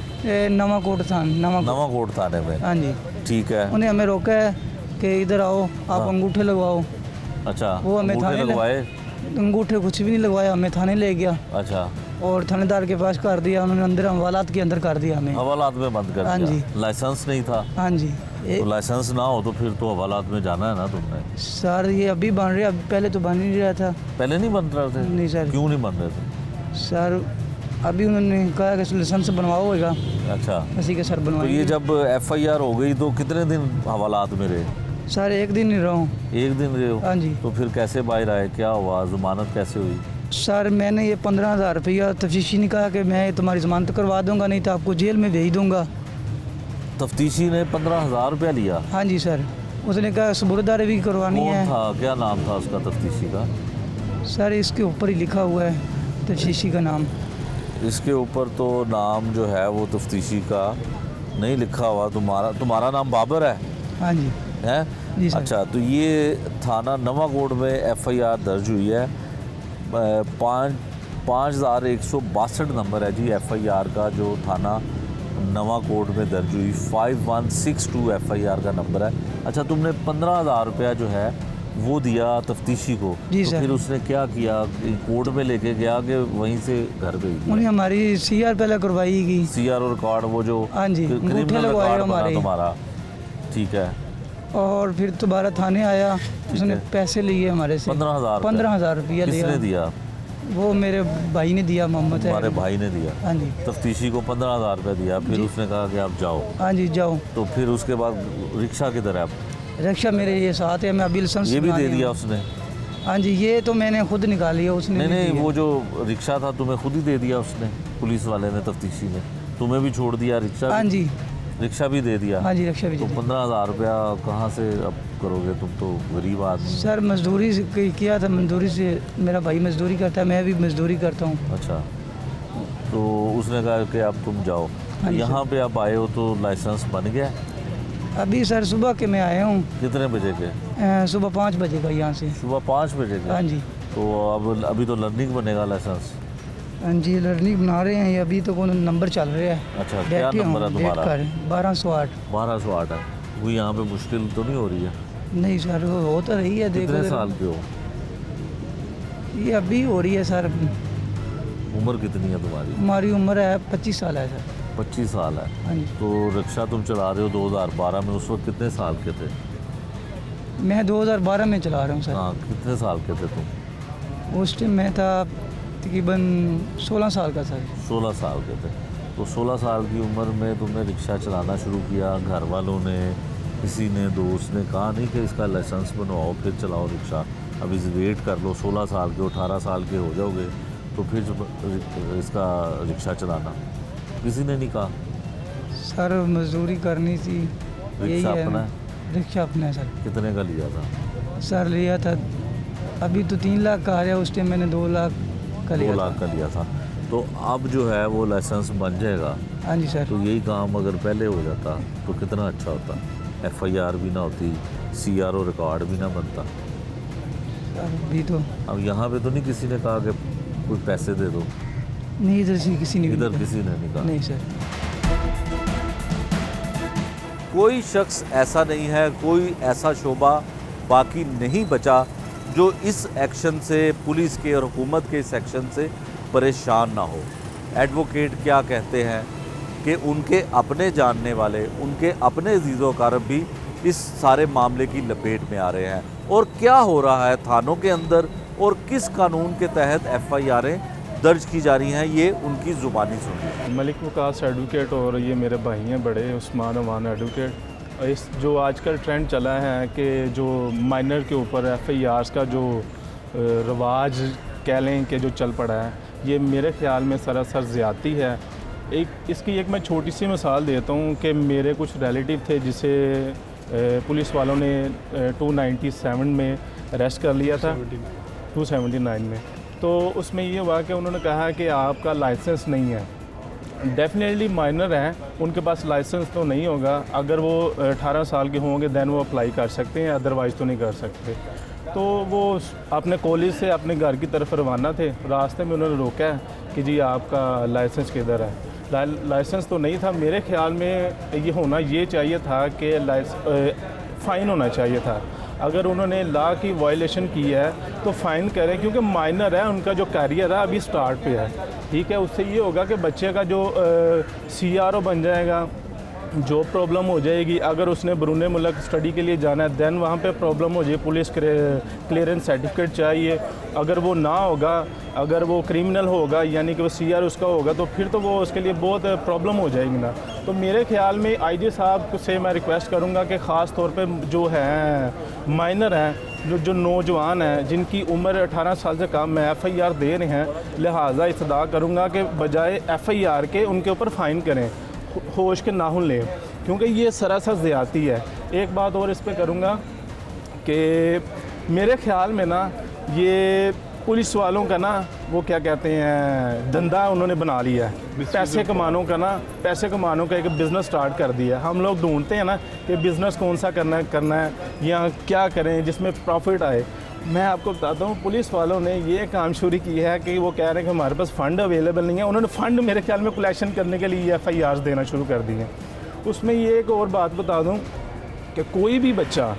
नवा कोट था। नवा कोट थाने में? हाँ जी। ठीक है। उन्हें हमें रोका है कि इधर आओ, आप हाँ। अंगूठे लगवाओ। अच्छा, वो हमें अंगूठे थाने लगवाए? अंगूठे कुछ भी नहीं लगवाया, हमें थाने ले गया अच्छा, और थानेदार के पास कर दिया उन्होंने, अंदर हवालात के अंदर कर दिया हमें। हवालात में बंद कर हाँ दिया? जी। लाइसेंस नहीं था? हाँ जी। तो लाइसेंस ना हो तो फिर तो हवालात में जाना है ना तुमने। सर ये अभी बन रहा है, पहले तो बन नहीं रहा था। पहले नहीं बन रहे थे? नहीं सर। क्यों नहीं बन रहे थे? सर अभी उन्होंने कहा कि लाइसेंस बनवाओगा, अच्छा, इसी के सर तो बनवाएंगे। ये जब FIR हो गई तो कितने दिन हवालात में रहे? सर एक दिन ही रहा हूँ। एक दिन रहे हो? हाँ जी। तो फिर कैसे बाहर आए, क्या हुआ, जमानत कैसे हुई? सर मैंने ये 15,000 रुपया तफ्तीशी ने कहा कि मैं तुम्हारी जमानत करवा दूंगा, नहीं तो आपको जेल में भेज दूंगा। तफ्तीशी ने 15,000 रुपया लिया? हाँ जी सर। उसने कहा सबूरदारी भी करवानी कौन है। था, क्या नाम था उसका तफ्तीशी का? सर इसके ऊपर ही लिखा हुआ है तफ्तीशी का नाम। इसके ऊपर तो नाम जो है वो तफ्तीशी का नहीं लिखा हुआ। तुम्हारा नाम बाबर है? हाँ जी। है? जी सर। अच्छा, तो ये थाना नवाकोट में FIR दर्ज हुई है। 5162 नंबर है जी FIR का, जो थाना नवाकोट में दर्ज हुई 5162 FIR का नंबर है। अच्छा, तुमने 15,000 रुपया जो है वो दिया तफ्तीशी को? जी तो सर। फिर उसने क्या किया, कोर्ट में लेके गया कि वहीं से घर भेज दिया? उन्हें हमारी CR पहले करवाई गई। CR और कार्ड, वो जो हाँ जी, अंगूठे क्रिमिनल लगवाए कार्ड बना हमारे। तुम्हारा, ठीक है। और फिर दोबारा थाने आया, उसने है। पैसे लिए हमारे से। 15,000 15,000 रुपया किसने दिया? वो मेरे भाई ने दिया, मोहम्मद है। तुम्हारे भाई ने दिया? हाँ जी। तफ्तीशी को 15,000 रुपया दिया, फिर जी। उसने कहा कि आप जाओ। हाँ जी जाओ। तो फिर उसके बाद रिक्शा किधर है? रिक्शा मेरे ये साथ है, मैं अभी लाइसेंस ये भी बना दे लिया दिया हूँ। उसने? हाँ जी, ये तो मैंने खुद निकाली है, उसने नहीं नहीं नहीं, दिया। वो जो रिक्शा था तुम्हें खुद ही दे दिया उसने, पुलिस वाले ने, तफ्तीशी ने तुम्हें भी छोड़ दिया, रिक्शा हाँ भी? जी। रिक्शा भी दे दिया? हाँ जी, रिक्शा भी तो दे दिया। 15,000 रुपया कहाँ से अब करोगे, तुम तो गरीब आदमी हो। सर मजदूरी से किया था, मजदूरी से मेरा भाई मजदूरी करता है, मैं भी मजदूरी करता हूँ। अच्छा, तो उसने कहा कि अब तुम जाओ। हाँ जी, यहाँ पे आप आए हो तो लाइसेंस बन गया? अभी सर सुबह के मैं आया हूँ, कितने बजे के? सुबह 5 बजे का यहाँ से। सुबह 5 बजे के? हाँ जी। तो अब अभी तो लर्निंग बनेगा लाइसेंस? हाँ जी, लर्निंग बना रहे हैं, ये अभी तो कौन नंबर चल रहा है। अच्छा, क्या बैठे नंबर है हूँ, तुम्हारा? वेट कर, 1208। 1208 है। कोई यहाँ पे मुश्किल तो नहीं हो रही है? नहीं सर, वो हो तो रही है, देखो कितने जरा। साल के हो? ये अभी हो रही है सर। उम्र कितनी है तुम्हारी? हमारी उम्र है 25 साल है सर। 25 साल है। हाँ जी। तो रिक्शा तुम चला रहे हो 2012 में, उस वक्त कितने साल के थे? मैं 2012 में चला रहा हूँ सर। हाँ, कितने साल के थे तुम? उस टाइम मैं था तकरीबन 16 साल का सर। 16 साल के थे। तो 16 साल की उम्र में तुमने रिक्शा चलाना शुरू किया, घर वालों ने, किसी ने, दोस्त ने कहा नहीं कि इसका लाइसेंस बनवाओ फिर चलाओ रिक्शा, अभी वेट कर लो, 16 साल के 18 साल के हो जाओगे तो फिर इसका रिक्शा चलाना? किसी ने नहीं कहा? सर मजदूरी करनी थी, यही रिक्शा है। अपना है? रिक्शा अपना है सर। कितने का लिया था? सर लिया था, अभी तो 3 लाख का आ रहा है, उस टाइम मैंने 2 लाख का 2 लिया लाख था। का लिया था। तो अब जो है वो लाइसेंस बन जाएगा। हाँ जी सर। तो यही काम अगर पहले हो जाता तो कितना अच्छा होता। FIR भी ना होती, CR और रिकॉर्ड भी ना बनता। सर अभी तो अब यहाँ पे तो नहीं किसी ने कहा कि कोई पैसे दे दो? नहीं, इधर से किसी ने भी इधर नहीं किसी ने नहीं कहा। कहा? नहीं सर। कोई शख्स ऐसा नहीं है, कोई ऐसा शोबा बाकी नहीं बचा जो इस एक्शन से, पुलिस के और हुकूमत के इस एक्शन से परेशान ना हो। एडवोकेट क्या कहते हैं कि उनके अपने जानने वाले, उनके अपने अजीज़ो कारब भी इस सारे मामले की लपेट में आ रहे हैं, और क्या हो रहा है थानों के अंदर और किस कानून के तहत FIR दर्ज की जा रही हैं, ये उनकी ज़ुबानी सुनिए। मलिक वकास एडवोकेट और ये मेरे भाई हैं बड़े, उस्मान अवान एडवोकेट। इस जो आजकल ट्रेंड चला है कि जो माइनर के ऊपर FIRs का जो रवाज कह लें कि जो चल पड़ा है, ये मेरे ख्याल में सरासर ज़्यादती है। इसकी एक मैं छोटी सी मिसाल देता हूँ कि मेरे कुछ रिलेटिव थे जिसे पुलिस वालों ने 297 में अरेस्ट कर लिया था, 279 में। तो उसमें ये हुआ कि उन्होंने कहा कि आपका लाइसेंस नहीं है। डेफिनेटली माइनर हैं, उनके पास लाइसेंस तो नहीं होगा। अगर वो 18 साल के होंगे दैन वो अप्लाई कर सकते हैं, अदरवाइज़ तो नहीं कर सकते। तो वो अपने कॉलेज से अपने घर की तरफ रवाना थे। रास्ते में उन्होंने रोका कि जी आपका लाइसेंस किधर है। लाइसेंस तो नहीं था। मेरे ख्याल में ये होना ये चाहिए था कि फ़ाइन होना चाहिए था। अगर उन्होंने लॉ की वायलेशन की है तो फ़ाइन करें, क्योंकि माइनर है, उनका जो कैरियर है अभी स्टार्ट पे है। ठीक है, उससे ये होगा कि बच्चे का जो CRO बन जाएगा, जॉब प्रॉब्लम हो जाएगी। अगर उसने बरूने मुल्क स्टडी के लिए जाना है दैन वहाँ पे प्रॉब्लम हो जाए, पुलिस क्लियरेंस सर्टिफिकेट चाहिए। अगर वो ना होगा, अगर वो क्रिमिनल होगा यानी कि वो CR उसका होगा, तो फिर तो वो उसके लिए बहुत प्रॉब्लम हो जाएगी ना। तो मेरे ख्याल में IG साहब से मैं रिक्वेस्ट करूँगा कि ख़ास तौर पे जो हैं माइनर हैं, जो नौजवान हैं जिनकी उम्र 18 साल से कम है, FIR दे रहे हैं, लिहाजा इस्तदा करूँगा कि बजाय FIR के उनके ऊपर फ़ाइन करें, होश के नाखून लें, क्योंकि ये सरासर ज़्यादती है। एक बात और इस पे करूँगा कि मेरे ख्याल में ना ये पुलिस वालों का ना वो क्या कहते हैं धंधा उन्होंने बना लिया है। पैसे कमानों का एक बिज़नेस स्टार्ट कर दिया। हम लोग ढूंढते हैं ना कि बिज़नेस कौन सा करना है या क्या करें जिसमें प्रॉफिट आए। मैं आपको बताता हूँ, पुलिस वालों ने ये काम शुरू की है कि वो कह रहे हैं कि हमारे पास फ़ंड अवेलेबल नहीं है। उन्होंने फ़ंड मेरे ख्याल में कलेक्शन करने के लिए FIRs देना शुरू कर दिए। उसमें ये एक और बात बता दूँ कि कोई भी बच्चा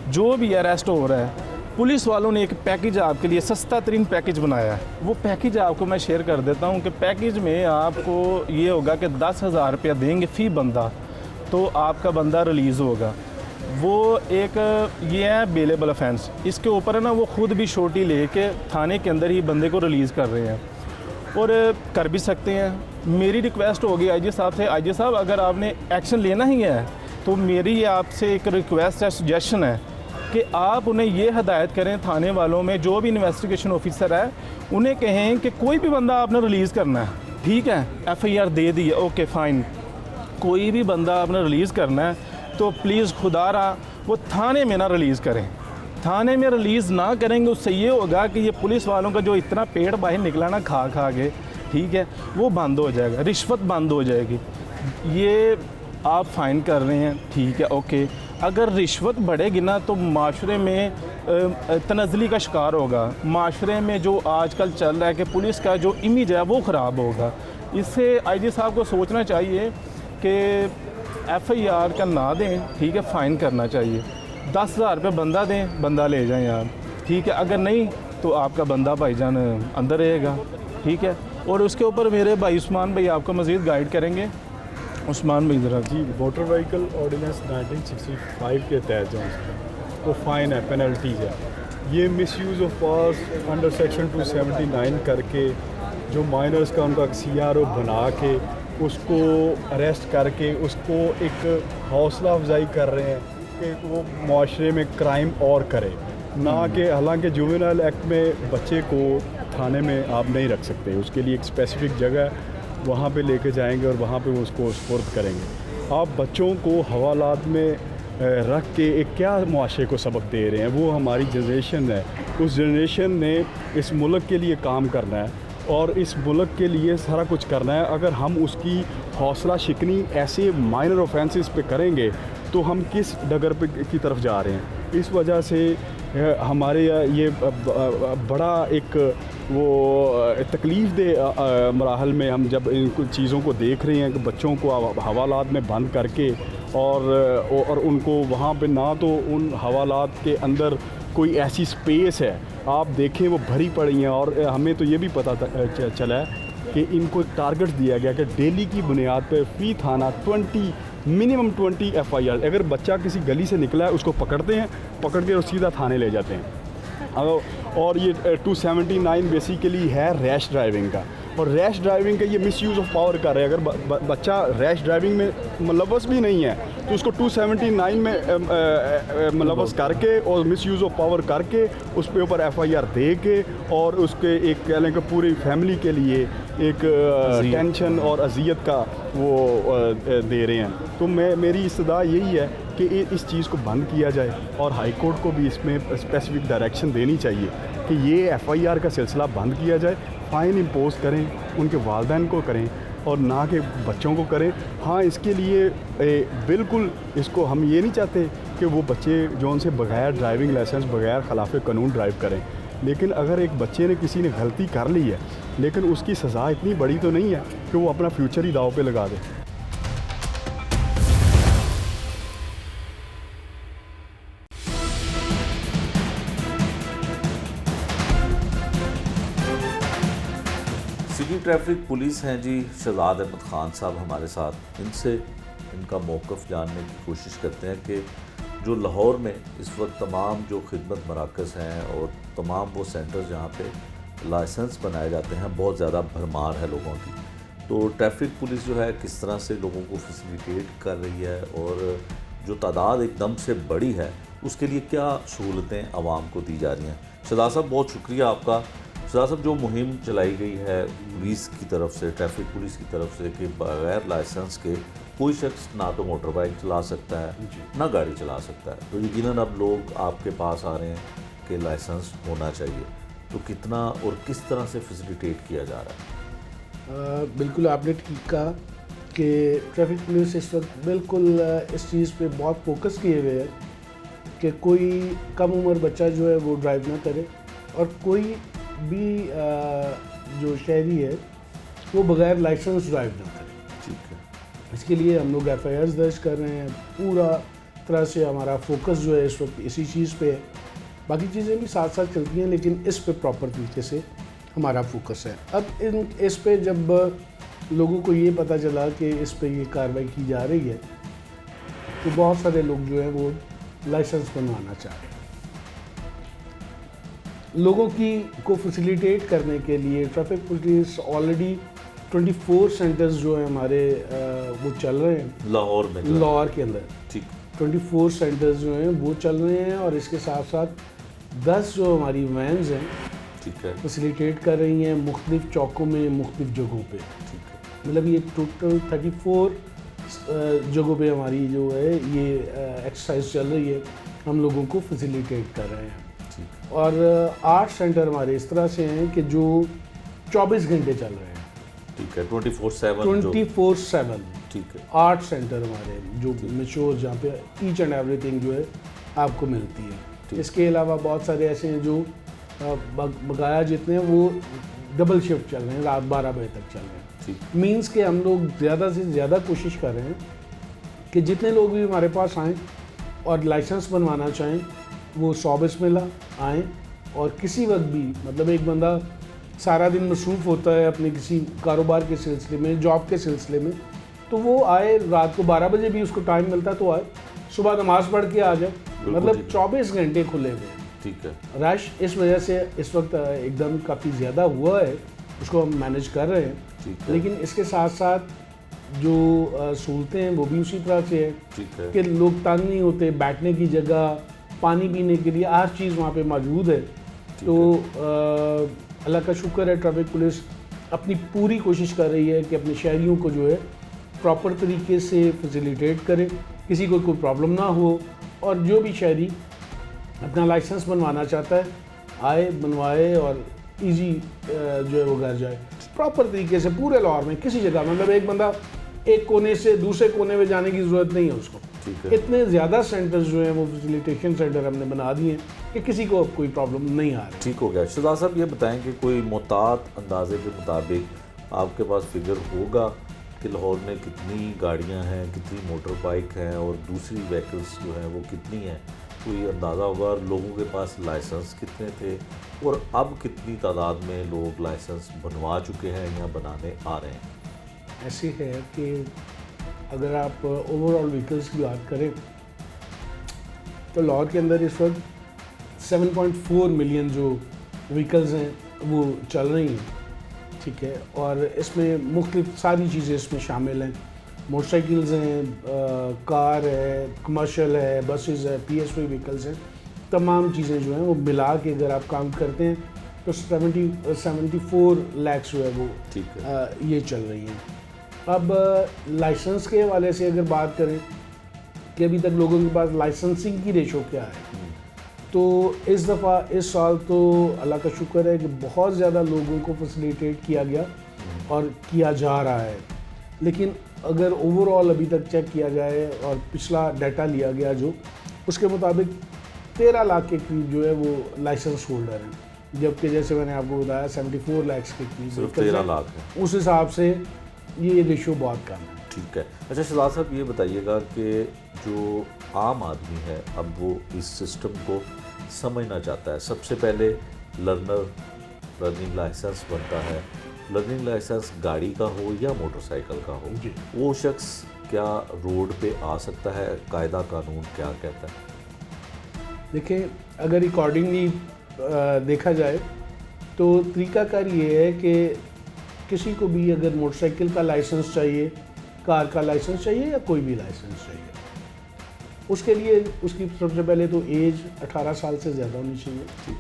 जो भी अरेस्ट हो रहा है, पुलिस वालों ने एक पैकेज आपके लिए सस्ता तरीन पैकेज बनाया है। वो पैकेज आपको मैं शेयर कर देता हूँ कि पैकेज में आपको ये होगा कि 10,000 रुपया देंगे फ़ी बंदा, तो आपका बंदा रिलीज़ होगा। वो एक ये है बेलेबल ऑफेंस। इसके ऊपर है ना वो ख़ुद भी छोटी लेके थाने के अंदर ही बंदे को रिलीज़ कर रहे हैं और कर भी सकते हैं। मेरी रिक्वेस्ट होगी IG साहब से, IG साहब अगर आपने एक्शन लेना ही है तो मेरी ये आपसे एक रिक्वेस्ट है, सजेशन है कि आप उन्हें ये हदायत करें, थाने वालों में जो भी इन्वेस्टिगेशन ऑफिसर है उन्हें कहें कि कोई भी बंदा आपने रिलीज़ करना है, ठीक है, FIR दे दी है, ओके फ़ाइन, कोई भी बंदा आपने रिलीज़ करना है तो प्लीज़ खुदारा वो थाने में ना रिलीज़ करें। थाने में रिलीज़ ना करेंगे उससे ये होगा कि ये पुलिस वालों का जो इतना पेट बाहर निकला ना खा के, ठीक है, वो बंद हो जाएगा, रिश्वत बंद हो जाएगी। ये आप फ़ाइन कर रहे हैं, ठीक है, ओके, अगर रिश्वत बढ़ेगी ना तो माशरे में तनज़ली का शिकार होगा। माशरे में जो आजकल चल रहा है कि पुलिस का जो इमेज है वो ख़राब होगा। इससे IG साहब को सोचना चाहिए कि FIR का ना दें, ठीक है, फ़ाइन करना चाहिए। 10,000 रुपये बंदा दें, बंदा ले जाएं आप, ठीक है, अगर नहीं तो आपका बंदा भाईजान अंदर रहेगा, ठीक है। और उसके ऊपर मेरे भाई उस्मान भाई आपको मज़ीद गाइड करेंगे। उस्मान भाई ज़रा। जी, मोटर व्हीकल ऑर्डिनेंस 1965 के तहत जो वो फ़ाइन है, पेनल्टीज़ है। ये misuse of powers under section 279 करके जो माइनर्स का उनका CRO बना के उसको अरेस्ट करके उसको एक हौसला अफजाई कर रहे हैं कि वो माशरे में क्राइम और करे ना कि, हालांकि जुवेनाइल एक्ट में बच्चे को थाने में आप नहीं रख सकते, उसके लिए एक स्पेसिफिक जगह वहाँ पे लेके जाएंगे और वहाँ पे वो उसको सुपुर्द करेंगे। आप बच्चों को हवालात में रख के एक क्या मुआशरे को सबक दे रहे हैं। वो हमारी जनरेशन है, उस जनरेशन ने इस मुल्क के लिए काम करना है और इस मुल्क के लिए सारा कुछ करना है। अगर हम उसकी हौसला शिकनी ऐसे माइनर ऑफेंसेस पे करेंगे तो हम किस डगर पे की तरफ जा रहे हैं। इस वजह से हमारे ये बड़ा एक वो तकलीफ़ दे मराहल में हम जब इन चीज़ों को देख रहे हैं कि बच्चों को हवालात में बंद करके और उनको वहाँ पे ना तो उन हवालात के अंदर कोई ऐसी स्पेस है, आप देखें वो भरी पड़ी हैं। और हमें तो ये भी पता चला है कि इनको एक टारगेट दिया गया कि डेली की बुनियाद पर फ़ी थाना मिनिमम 20 FIR, अगर बच्चा किसी गली से निकला है उसको पकड़ते हैं, पकड़ के और सीधा थाने ले जाते हैं। और ये 279 बेसिकली है रैश ड्राइविंग का। और रैश ड्राइविंग का ये मिसयूज़ ऑफ पावर कर रहे हैं। अगर बच्चा रैश ड्राइविंग में मुलव्वस भी नहीं है तो उसको 279 में मुलव्वस करके और मिसयूज़ ऑफ पावर करके उस पे ऊपर FIR दे के और उसके एक कह लें कि पूरी फैमिली के लिए एक टेंशन और अजियत का वो दे रहे हैं। तो मेरी इस्तदा यही है कि इस चीज़ को बंद किया जाए और हाई कोर्ट को भी इसमें स्पेसिफिक डायरेक्शन देनी चाहिए कि ये FIR का सिलसिला बंद किया जाए, फ़ाइन इम्पोज करें, उनके वालिदैन को करें और ना कि बच्चों को करें। हाँ, इसके लिए बिल्कुल इसको हम ये नहीं चाहते कि वो बच्चे जो उनसे बगैर ड्राइविंग लाइसेंस बगैर खिलाफ कानून ड्राइव करें, लेकिन अगर एक बच्चे ने किसी ने गलती कर ली है लेकिन उसकी सज़ा इतनी बड़ी तो नहीं है कि वो अपना फ्यूचर ही दाव पे लगा दे। सिटी ट्रैफिक पुलिस हैं जी शहजाद अहमद ख़ान साहब हमारे साथ। इनसे इनका मौक़िफ़ जानने की कोशिश करते हैं कि जो लाहौर में इस वक्त तमाम जो खिदमत मराकज़ हैं और तमाम वो सेंटर जहाँ पे लाइसेंस बनाए जाते हैं, बहुत ज़्यादा भरमार है लोगों की, तो ट्रैफिक पुलिस जो है किस तरह से लोगों को फैसिलिटेट कर रही है और जो तादाद एकदम से बड़ी है उसके लिए क्या सहूलतें आवाम को दी जा रही हैं। शहजाद साहब बहुत शुक्रिया आपका। शहजाद साहब, जो मुहिम चलाई गई है पुलिस की तरफ से, ट्रैफिक पुलिस की तरफ से कि बगैर लाइसेंस के कोई शख्स ना तो मोटर बाइक चला सकता है ना गाड़ी चला सकता है, तो यकीनन अब लोग आपके पास आ रहे हैं कि लाइसेंस होना चाहिए, तो कितना और किस तरह से फैसिलिटेट किया जा रहा है? बिल्कुल आपने ठीक कहा कि ट्रैफिक पुलिस इस वक्त बिल्कुल इस चीज़ पे बहुत फोकस किए हुए है कि कोई कम उम्र बच्चा जो है वो ड्राइव ना करे और कोई भी जो शहरी है वो बगैर लाइसेंस ड्राइव ना करे। ठीक है, इसके लिए हम लोग FIRs दर्ज कर रहे हैं। पूरा तरह से हमारा फोकस जो है इस वक्त इसी चीज़ पे है। बाकी चीज़ें भी साथ साथ चलती हैं लेकिन इस पे प्रॉपर तरीके से हमारा फोकस है। अब इस पे जब लोगों को ये पता चला कि इस पे ये कार्रवाई की जा रही है तो बहुत सारे लोग जो हैं वो लाइसेंस बनवाना चाह रहे हैं। लोगों को फैसिलिटेट करने के लिए ट्रैफिक पुलिस ऑलरेडी 24 सेंटर्स जो हैं हमारे वो चल रहे हैं लाहौर में, लाहौर के अंदर। ठीक, 24 सेंटर्स जो हैं वो चल रहे हैं और इसके साथ साथ 10 जो हमारी वैन्स हैं ठीक है, फैसिलिटेट कर रही हैं मुख्तलिफ चौकों में, मुख्तलिफ जगहों पे। ठीक है, मतलब ये टोटल 34 जगहों पे हमारी जो है ये एक्सरसाइज चल रही है, हम लोगों को फैसिलिटेट कर रहे हैं। ठीक, और 8 सेंटर हमारे इस तरह से हैं कि जो 24 घंटे चल रहे हैं। ठीक है, 24/7 24/7 ठीक है, 8 सेंटर हमारे जो मेच्योर जहाँ पे ईच एंड एवरीथिंग जो है आपको मिलती है। इसके अलावा बहुत सारे ऐसे हैं जो बकाया जितने हैं वो डबल शिफ्ट चल रहे हैं, रात 12 बजे तक चल रहे हैं। ठीक, मीन्स के हम लोग ज़्यादा से ज़्यादा कोशिश कर रहे हैं कि जितने लोग भी हमारे पास आएँ और लाइसेंस बनवाना चाहें वो 100 बिस्मिल्लाह आएँ। और किसी वक्त भी मतलब एक बंदा सारा दिन मसरूफ़ होता है अपने किसी कारोबार के सिलसिले में, जॉब के सिलसिले में, तो वो आए, रात को 12 बजे भी उसको टाइम मिलता है तो आए, सुबह नमाज़ पढ़ के आ जाए। मतलब 24 घंटे खुले हुए हैं। ठीक है, रश इस वजह से इस वक्त एकदम काफ़ी ज़्यादा हुआ है, उसको हम मैनेज कर रहे हैं। ठीक है, लेकिन इसके साथ साथ जो सहूलतें हैं वो भी उसी तरह से है ठीक है, कि लोग तंग नहीं होते, बैठने की जगह, पानी पीने के लिए हर चीज़ वहाँ पे मौजूद है। तो अल्लाह का शुक्र है, ट्रैफिक पुलिस अपनी पूरी कोशिश कर रही है कि अपने शहरियों को जो है प्रॉपर तरीके से फैसिलिटेट करे, किसी को कोई प्रॉब्लम ना हो। और जो भी शहरी अपना लाइसेंस बनवाना चाहता है आए, बनवाए और इजी जो है वो घर जाए प्रॉपर तरीके से। पूरे लाहौर में किसी जगह मतलब एक बंदा एक कोने से दूसरे कोने में जाने की ज़रूरत नहीं है उसको। ठीक है, इतने ज़्यादा सेंटर्स जो हैं वो फैसिलिटेशन सेंटर हमने बना दिए हैं कि किसी को अब कोई प्रॉब्लम नहीं आ रही। ठीक हो गया। शहजाद साहब, ये बताएं कि कोई मोहतात अंदाजे के मुताबिक आपके पास फिगर होगा कि लाहौर में कितनी गाड़ियां हैं, कितनी मोटर बाइक हैं और दूसरी व्हीकल्स जो हैं वो कितनी हैं? कोई अंदाज़ा होगा? और लोगों के पास लाइसेंस कितने थे और अब कितनी तादाद में लोग लाइसेंस बनवा चुके हैं या बनाने आ रहे हैं? ऐसे है कि अगर आप ओवरऑल व्हीकल्स की बात करें तो लाहौर के अंदर इस वक्त 7.4 मिलियन जो व्हीकल्स हैं वो चल रही हैं। ठीक है, और इसमें मुख्तलिफ सारी चीज़ें इसमें शामिल हैं। मोटरसाइकिल्स हैं, कार है, कमर्शियल है, बसेस है, PSV व्हीकल्स हैं, तमाम चीज़ें जो हैं वो मिला के अगर आप काउंट करते हैं तो 74 लाख जो है वो ठीक है। ये चल रही हैं। अब लाइसेंस के हवाले से अगर बात करें कि अभी तक लोगों के पास लाइसेंसिंग की रेशो क्या है, तो इस दफ़ा इस साल तो अल्लाह का शुक्र है कि बहुत ज़्यादा लोगों को फैसिलिटेट किया गया और किया जा रहा है। लेकिन अगर ओवरऑल अभी तक चेक किया जाए और पिछला डाटा लिया गया जो, उसके मुताबिक 13 लाख के करीब जो है वो लाइसेंस होल्डर हैं, जबकि जैसे मैंने आपको बताया 74 लाख के करीब सिर्फ 13 लाख है। उस हिसाब से ये रेशो बहुत कम है। ठीक है। अच्छा शहजाद साहब, ये बताइएगा कि जो आम आदमी है अब वो इस सिस्टम को समझना चाहता है, सबसे पहले लर्निंग लाइसेंस बनता है। लर्निंग लाइसेंस गाड़ी का हो या मोटरसाइकिल का हो, वो शख्स क्या रोड पे आ सकता है? कायदा कानून क्या कहता है? देखें, अगर अकॉर्डिंगली देखा जाए तो तरीकाकार ये है कि किसी को भी अगर मोटरसाइकिल का लाइसेंस चाहिए, कार का लाइसेंस चाहिए या कोई भी लाइसेंस चाहिए, उसके लिए उसकी सबसे पहले तो एज 18 साल से ज़्यादा होनी चाहिए।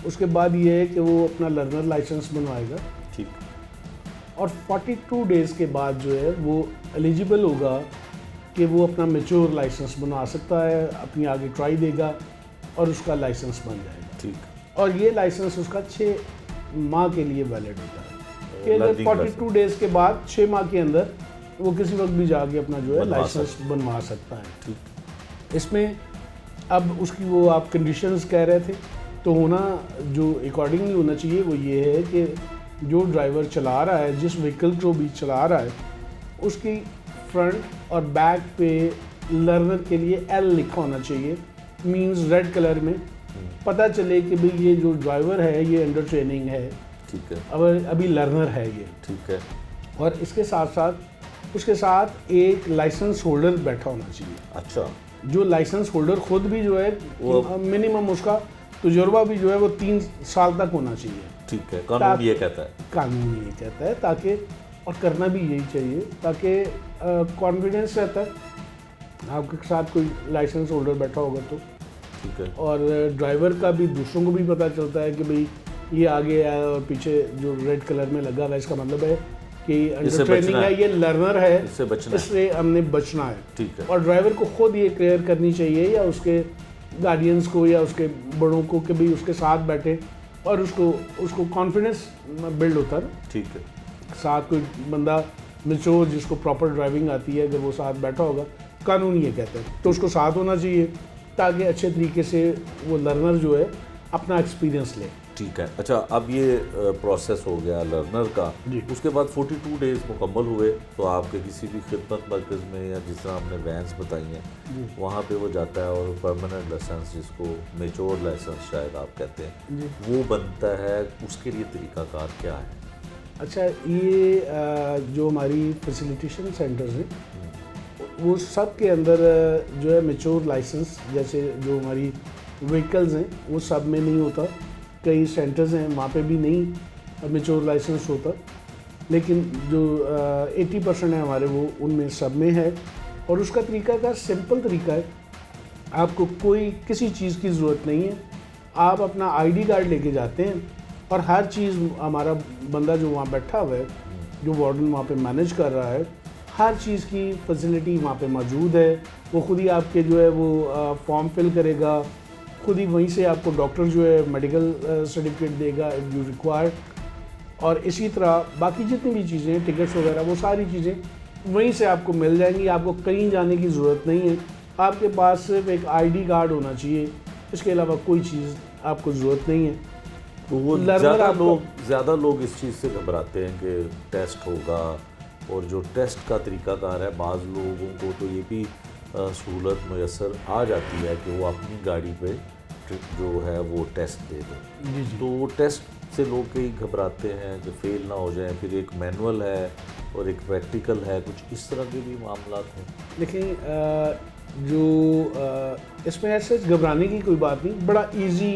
उसके बाद ये है कि वो अपना लर्नर लाइसेंस बनवाएगा, ठीक। और 42 डेज़ के बाद जो है वो एलिजिबल होगा कि वो अपना मैच्योर लाइसेंस बना सकता है, अपनी आगे ट्राई देगा और उसका लाइसेंस बन जाएगा, ठीक। और ये लाइसेंस उसका 6 माह के लिए वैलिड होता है कि अगर 42 डेज़ के बाद 6 माह के अंदर वो किसी वक्त भी जाके अपना जो है लाइसेंस बनवा सकता है, ठीक। इसमें अब उसकी वो आप कंडीशंस कह रहे थे, तो होना जो अकॉर्डिंगली होना चाहिए वो ये है कि जो ड्राइवर चला रहा है, जिस व्हीकल को भी चला रहा है, उसकी फ्रंट और बैक पे लर्नर के लिए L लिखा होना चाहिए, मींस रेड कलर में, पता चले कि भाई ये जो ड्राइवर है ये अंडर ट्रेनिंग है, ठीक है, अब अभी लर्नर है ये, ठीक है। और इसके साथ साथ उसके साथ एक लाइसेंस होल्डर बैठा होना चाहिए। अच्छा, जो लाइसेंस होल्डर खुद भी जो है वो मिनिमम उसका तजुर्बा भी जो है वो 3 साल तक होना चाहिए, ठीक है। कानून ये कहता है, कानून ये कहता है, ताकि और करना भी यही चाहिए ताकि कॉन्फिडेंस रहता है आपके साथ कोई लाइसेंस होल्डर बैठा होगा तो, ठीक है। और ड्राइवर का भी, दूसरों को भी पता चलता है कि भाई ये आगे है और पीछे जो रेड कलर में लगा हुआ है, इसका मतलब है कि अंडर ट्रेनिंग है, ये लर्नर है, इससे बचना है, इसलिए हमने बचना है, ठीक है। और ड्राइवर को खुद ये क्लियर करनी चाहिए या उसके गार्डियंस को या उसके बड़ों को कि भाई उसके साथ बैठे और उसको कॉन्फिडेंस बिल्ड होता है, ठीक है। साथ कोई बंदा मैच्योर जिसको प्रॉपर ड्राइविंग आती है, अगर वो साथ बैठा होगा, कानून ये कहते हैं तो उसको साथ होना चाहिए ताकि अच्छे तरीके से वो लर्नर जो है अपना एक्सपीरियंस ले। ठीक है। अच्छा, अब ये प्रोसेस हो गया लर्नर का, उसके बाद 42 डेज़ मुकम्मल हुए तो आपके किसी भी खिदमत मरकज़ में या जिस तरह आपने वैन्स बताई हैं वहाँ पे वो जाता है और परमानेंट लाइसेंस, जिसको मेच्योर लाइसेंस शायद आप कहते हैं, वो बनता है। उसके लिए तरीक़ाकार क्या है? अच्छा, ये जो हमारी फैसिलिटेशन सेंटर्स हैं वो सब के अंदर जो है मेच्योर लाइसेंस, जैसे जो हमारी व्हीकल्स हैं वो सब में नहीं होता, कई सेंटर्स हैं वहाँ पे भी नहीं मेच्योर लाइसेंस होता, लेकिन जो 80% है हमारे वो उनमें सब में है। और उसका तरीका का सिंपल तरीका है, आपको कोई किसी चीज़ की ज़रूरत नहीं है, आप अपना ID कार्ड लेके जाते हैं और हर चीज़ हमारा बंदा जो वहाँ बैठा हुआ है, जो वार्डन वहाँ पे मैनेज कर रहा है, हर चीज़ की फैसिलिटी वहाँ पे मौजूद है। वो खुद ही आपके जो है वो फॉर्म फिल करेगा, खुद ही वहीं से आपको डॉक्टर जो है मेडिकल सर्टिफिकेट देगा इफ़ यू रिक्वायर्ड, और इसी तरह बाकी जितनी भी चीज़ें, टिकट्स वगैरह, वो सारी चीज़ें वहीं से आपको मिल जाएंगी। आपको कहीं जाने की ज़रूरत नहीं है, आपके पास सिर्फ एक ID कार्ड होना चाहिए, इसके अलावा कोई चीज़ आपको ज़रूरत नहीं है। तो वो ज़्यादा लोग इस चीज़ से घबराते हैं कि टेस्ट होगा, और जो टेस्ट का तरीक़ाकार है, बाज़ लोगों को तो ये भी सहूलत मैसर आ जाती है कि वो अपनी गाड़ी पे जो है वो टेस्ट दे दें। तो वो टेस्ट से लोग कई घबराते हैं कि फेल ना हो जाए, फिर एक मैनुअल है और एक प्रैक्टिकल है, कुछ इस तरह के भी मामला हैं। लेकिन जो इसमें ऐसे घबराने की कोई बात नहीं, बड़ा इजी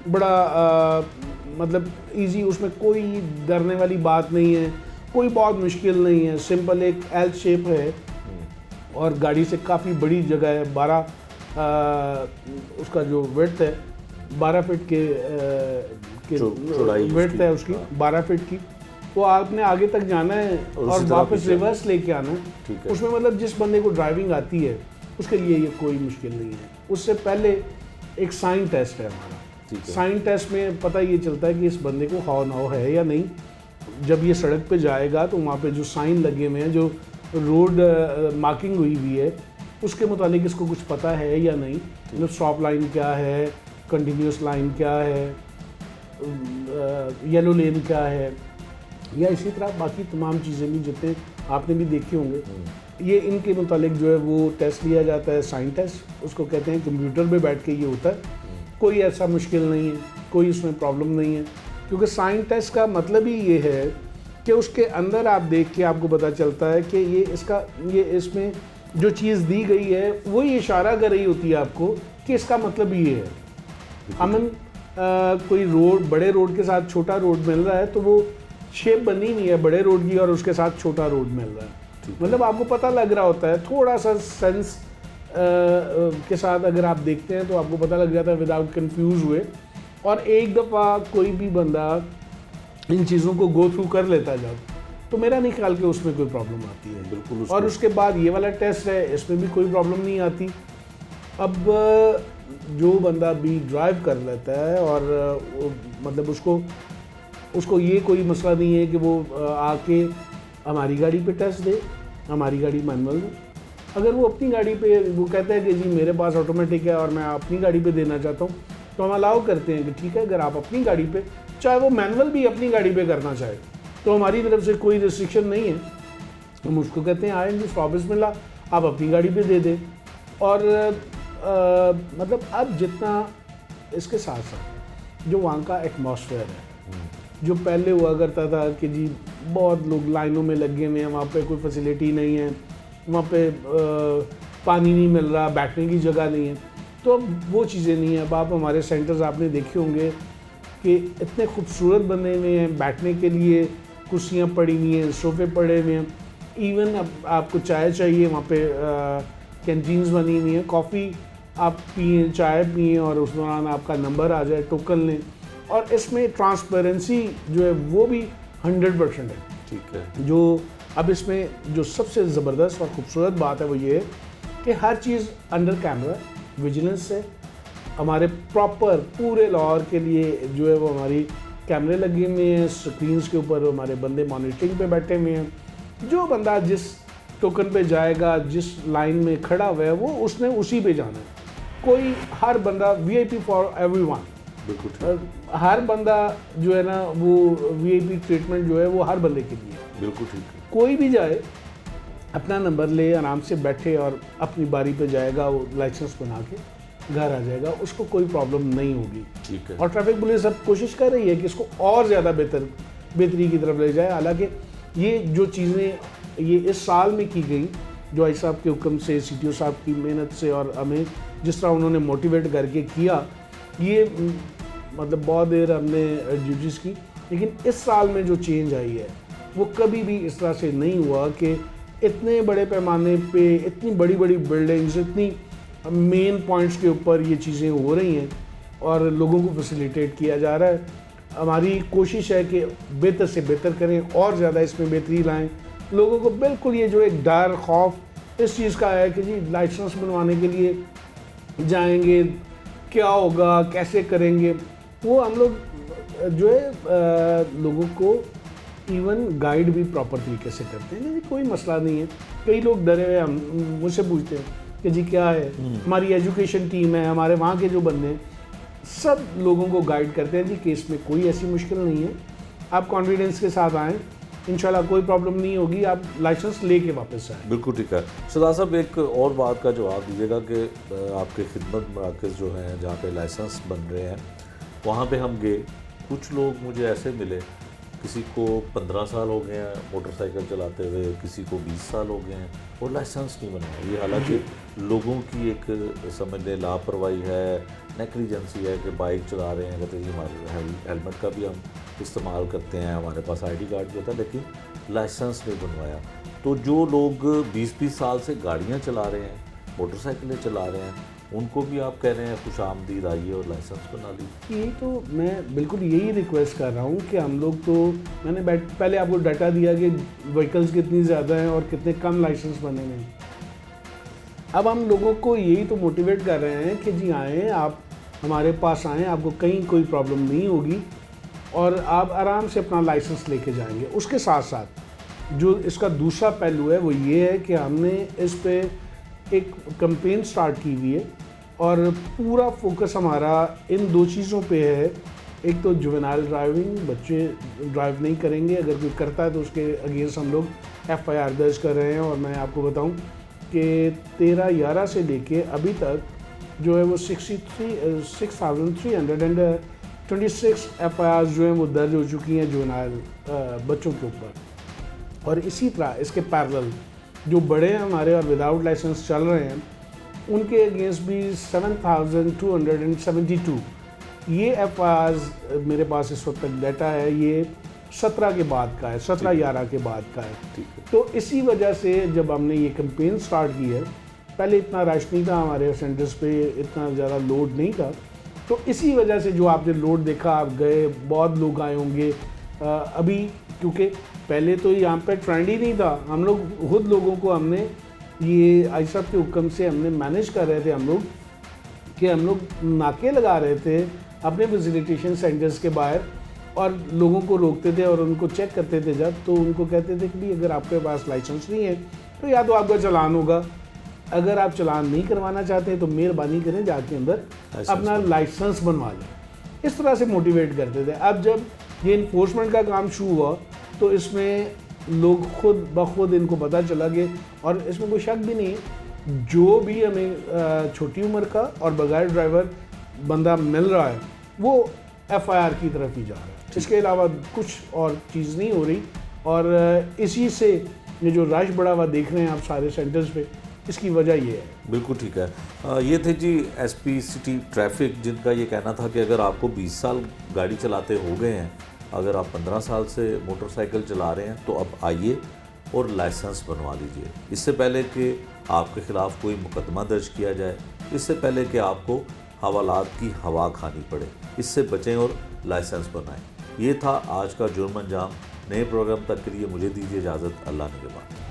बड़ा मतलब इजी, उसमें कोई डरने वाली बात नहीं है, कोई बहुत मुश्किल नहीं है। सिंपल एक एल शेप है और गाड़ी से काफ़ी बड़ी जगह है। 12 उसका जो विड्थ है 12 फीट के चौड़ाई विड्थ है उसकी 12 फीट की। वो आपने आगे तक जाना है और वापस रिवर्स लेके आना है। उसमें मतलब जिस बंदे को ड्राइविंग आती है उसके लिए ये कोई मुश्किल नहीं है। उससे पहले एक साइन टेस्ट है हमारा। साइन टेस्ट में पता ये चलता है कि इस बंदे को हाव नाव है या नहीं। जब ये सड़क पे जाएगा तो वहाँ पे जो साइन लगे हुए हैं, जो रोड मार्किंग हुई हुई है, उसके मुतालिक इसको कुछ पता है या नहीं। मतलब स्टॉप लाइन क्या है, कंटिन्यूस लाइन क्या है, येलो लेन क्या है, या इसी तरह बाकी तमाम चीज़ें भी जितने आपने भी देखे होंगे, ये इनके मुतालिक जो है वो टेस्ट लिया जाता है। साइन टेस्ट उसको कहते हैं, कंप्यूटर पे बैठ के ये होता है। कोई ऐसा मुश्किल नहीं है, कोई इसमें प्रॉब्लम नहीं है, क्योंकि साइन टेस्ट का मतलब ही ये है कि उसके अंदर आप देख के आपको पता चलता है कि ये इसमें जो चीज़ दी गई है वही इशारा कर रही होती है आपको कि इसका मतलब ये है। अमन कोई रोड, बड़े रोड के साथ छोटा रोड मिल रहा है तो वो शेप बनी नहीं है बड़े रोड की और उसके साथ छोटा रोड मिल रहा है। मतलब आपको पता लग रहा होता है, थोड़ा सा सेंस के साथ अगर आप देखते हैं तो आपको पता लग जाता है विदाउट कंफ्यूज हुए। और एक दफ़ा कोई भी बंदा इन चीज़ों को गो थ्रू कर लेता जब, तो मेरा नहीं ख्याल कि उसमें कोई प्रॉब्लम आती है। बिल्कुल। और उसके बाद ये वाला टेस्ट है, इसमें भी कोई प्रॉब्लम नहीं आती। अब जो बंदा भी ड्राइव कर लेता है और मतलब उसको ये कोई मसला नहीं है कि वो आके हमारी गाड़ी पे टेस्ट दे, हमारी गाड़ी मैनुअल दे। अगर वो अपनी गाड़ी पे वो कहता है कि जी मेरे पास ऑटोमेटिक है और मैं अपनी गाड़ी पे देना चाहता हूँ, तो हम अलाउ करते हैं कि ठीक है, अगर आप अपनी गाड़ी पे, चाहे वो मैनुअल भी अपनी गाड़ी पे करना चाहे, तो हमारी तरफ से कोई रिस्ट्रिक्शन नहीं है। हम उसको कहते हैं आएंगे ऑफिस में ला, आप अपनी गाड़ी पे दे दें। और मतलब अब जितना इसके साथ साथ जो वहाँ का एटमॉस्फेयर है, जो पहले हुआ करता था कि जी बहुत लोग लाइनों में लगे हुए हैं, वहाँ पे कोई फैसिलिटी नहीं है, वहाँ पे पानी नहीं मिल रहा, बैठने की जगह नहीं है, तो अब वो चीज़ें नहीं है। अब आप हमारे सेंटर्स आपने देखे होंगे कि इतने खूबसूरत बने हुए हैं, बैठने के लिए कुर्सियाँ पड़ी हुई हैं, सोफ़े पड़े हुए हैं। इवन अब आपको चाय चाहिए, वहाँ पे कैंटीन्स बनी हुई हैं, कॉफ़ी आप पिए, चाय पिए और उस दौरान आपका नंबर आ जाए, टोकन लें। और इसमें ट्रांसपेरेंसी जो है वो भी 100% है। ठीक है। जो अब इसमें जो सबसे ज़बरदस्त और ख़ूबसूरत बात है वो ये है कि हर चीज़ अंडर कैमरा, विजिलेंस है। हमारे प्रॉपर पूरे लाहौर के लिए जो है वो हमारी कैमरे लगे हुए हैं, स्क्रीन्स के ऊपर हमारे बंदे मॉनिटरिंग पे बैठे हुए हैं। जो बंदा जिस टोकन पे जाएगा, जिस लाइन में खड़ा हुआ है, वो उसने उसी पे जाना है। कोई हर बंदा VIP फॉर एवरीवन, बिल्कुल। हर बंदा जो है ना वो VIP ट्रीटमेंट जो है वो हर बंदे के लिए। बिल्कुल ठीक है। कोई भी जाए, अपना नंबर ले, आराम से बैठे और अपनी बारी पे जाएगा, वो लाइसेंस बना के घर आ जाएगा, उसको कोई प्रॉब्लम नहीं होगी। ठीक है। और ट्रैफिक पुलिस अब कोशिश कर रही है कि इसको और ज़्यादा बेहतरी की तरफ ले जाए। हालांकि ये जो चीज़ें ये इस साल में की गई, जो आई साहब के हुक्म से, CTO साहब की मेहनत से और हमें जिस तरह उन्होंने मोटिवेट करके किया, ये मतलब बहुत देर हमने ड्यूटीज़ की, लेकिन इस साल में जो चेंज आई है वो कभी भी इस तरह से नहीं हुआ कि इतने बड़े पैमाने पे, इतनी बड़ी बड़ी बिल्डिंग्स, इतनी मेन पॉइंट्स के ऊपर ये चीज़ें हो रही हैं और लोगों को फैसिलिटेट किया जा रहा है। हमारी कोशिश है कि बेहतर से बेहतर करें और ज़्यादा इसमें बेहतरी लाएं। लोगों को बिल्कुल ये जो एक डर, खौफ इस चीज़ का है कि जी लाइसेंस बनवाने के लिए जाएंगे, क्या होगा, कैसे करेंगे, वो हम लोग जो है लोगों को इवन गाइड भी प्रॉपर तरीके से करते हैं। कोई मसला नहीं है। कई लोग डरे हुए हम मुझसे पूछते हैं कि जी क्या है, हमारी एजुकेशन टीम है, हमारे वहाँ के जो बंदे हैं, सब लोगों को गाइड करते हैं जी कि इसमें कोई ऐसी मुश्किल नहीं है, आप कॉन्फिडेंस के साथ आएँ, इंशाल्लाह कोई प्रॉब्लम नहीं होगी, आप लाइसेंस लेके वापस आएँ। बिल्कुल ठीक है। सरदार साहब, एक और बात का जवाब दीजिएगा कि आपके खिदमत मराकज़ जो हैं जहाँ पे लाइसेंस बन रहे हैं, वहाँ पे हम गए, कुछ लोग मुझे ऐसे मिले किसी को 15 साल हो गए हैं मोटरसाइकिल चलाते हुए, किसी को 20 साल हो गए हैं और लाइसेंस नहीं बनाया। ये हालांकि लोगों की एक समझ लें लापरवाही है, नेग्लिजेंसी है कि बाइक चला रहे हैं, कहते हैं हमारे हेलमेट का भी हम इस्तेमाल करते हैं, हमारे पास आईडी कार्ड भी होता है, लेकिन लाइसेंस नहीं बनवाया। तो जो लोग 20-20 साल से गाड़ियाँ चला रहे हैं, मोटरसाइकिलें चला रहे हैं, उनको भी आप कह रहे हैं खुश आमदीद आइए और लाइसेंस बना लीजिए। यही तो मैं बिल्कुल यही रिक्वेस्ट कर रहा हूँ कि हम लोग तो मैंने पहले आपको डाटा दिया कि व्हीकल्स कितनी ज़्यादा हैं और कितने कम लाइसेंस बने हुए हैं। अब हम लोगों को यही तो मोटिवेट कर रहे हैं कि जी आएँ, आप हमारे पास आएँ, आपको कहीं कोई प्रॉब्लम नहीं होगी और आप आराम से अपना लाइसेंस लेके जाएंगे। उसके साथ साथ जो इसका दूसरा पहलू है वो ये है कि हमने इस पे एक कैंपेन स्टार्ट की हुई है और पूरा फोकस हमारा इन 2 चीज़ों पे है। एक तो जुवेनाइल ड्राइविंग, बच्चे ड्राइव नहीं करेंगे, अगर कोई करता है तो उसके अगेंस्ट हम लोग FIR दर्ज कर रहे हैं। और मैं आपको बताऊं कि 13/11 से लेके अभी तक जो है वो 6,326 FIR जो हैं वो दर्ज हो चुकी हैं जुवेनाइल बच्चों के ऊपर। और इसी तरह इसके पैरेलल जो बड़े हैं हमारे और विदाउट लाइसेंस चल रहे हैं उनके अगेंस्ट भी 7,272 ये FIRs मेरे पास इस वक्त तक डाटा है, ये 17 के बाद का है, 17/11 के बाद का है। तो इसी वजह से जब हमने ये कैंपेन स्टार्ट की है, पहले इतना रश नहीं था हमारे सेंटर्स पे, इतना ज़्यादा लोड नहीं था, तो इसी वजह से जो आपने लोड देखा, आप गए, बहुत लोग आए होंगे। अभी क्योंकि पहले तो यहाँ पे ट्रेंड ही नहीं था, हम लोग खुद लोगों को हमने ये आई साहब के हुक्म से हमने मैनेज कर रहे थे हम लोग कि हम लोग नाके लगा रहे थे अपने फैसिलिटेशन सेंटर्स के बाहर और लोगों को रोकते थे और उनको चेक करते थे जब, तो उनको कहते थे कि भाई अगर आपके पास लाइसेंस नहीं है तो या तो आपका चालान होगा, अगर आप चालान नहीं करवाना चाहते हैं तो मेहरबानी करें जाके अंदर अपना लाइसेंस बनवा लें। इस तरह से मोटिवेट करते थे। अब जब ये इन्फोर्समेंट का काम शुरू हुआ तो इसमें लोग खुद ब खुद इनको पता चला कि, और इसमें कोई शक भी नहीं, जो भी हमें छोटी उम्र का और बगैर ड्राइवर बंदा मिल रहा है वो FIR की तरफ ही जा रहा है। इसके अलावा कुछ और चीज़ नहीं हो रही। और इसी से ये जो रश बढ़ा हुआ देख रहे हैं आप सारे सेंटर्स पे, इसकी वजह ये है। बिल्कुल ठीक है। ये थे जी SP सिटी ट्रैफिक, जिनका ये कहना था कि अगर आपको 20 साल गाड़ी चलाते हो गए हैं, अगर आप 15 साल से मोटरसाइकिल चला रहे हैं तो अब आइए और लाइसेंस बनवा लीजिए। इससे पहले कि आपके ख़िलाफ़ कोई मुकदमा दर्ज किया जाए, इससे पहले कि आपको हवालात की हवा खानी पड़े, इससे बचें और लाइसेंस बनाएं। ये था आज का जुर्म अंजाम। नए प्रोग्राम तक के लिए मुझे दीजिए इजाज़त। अल्लाह ने के बाद।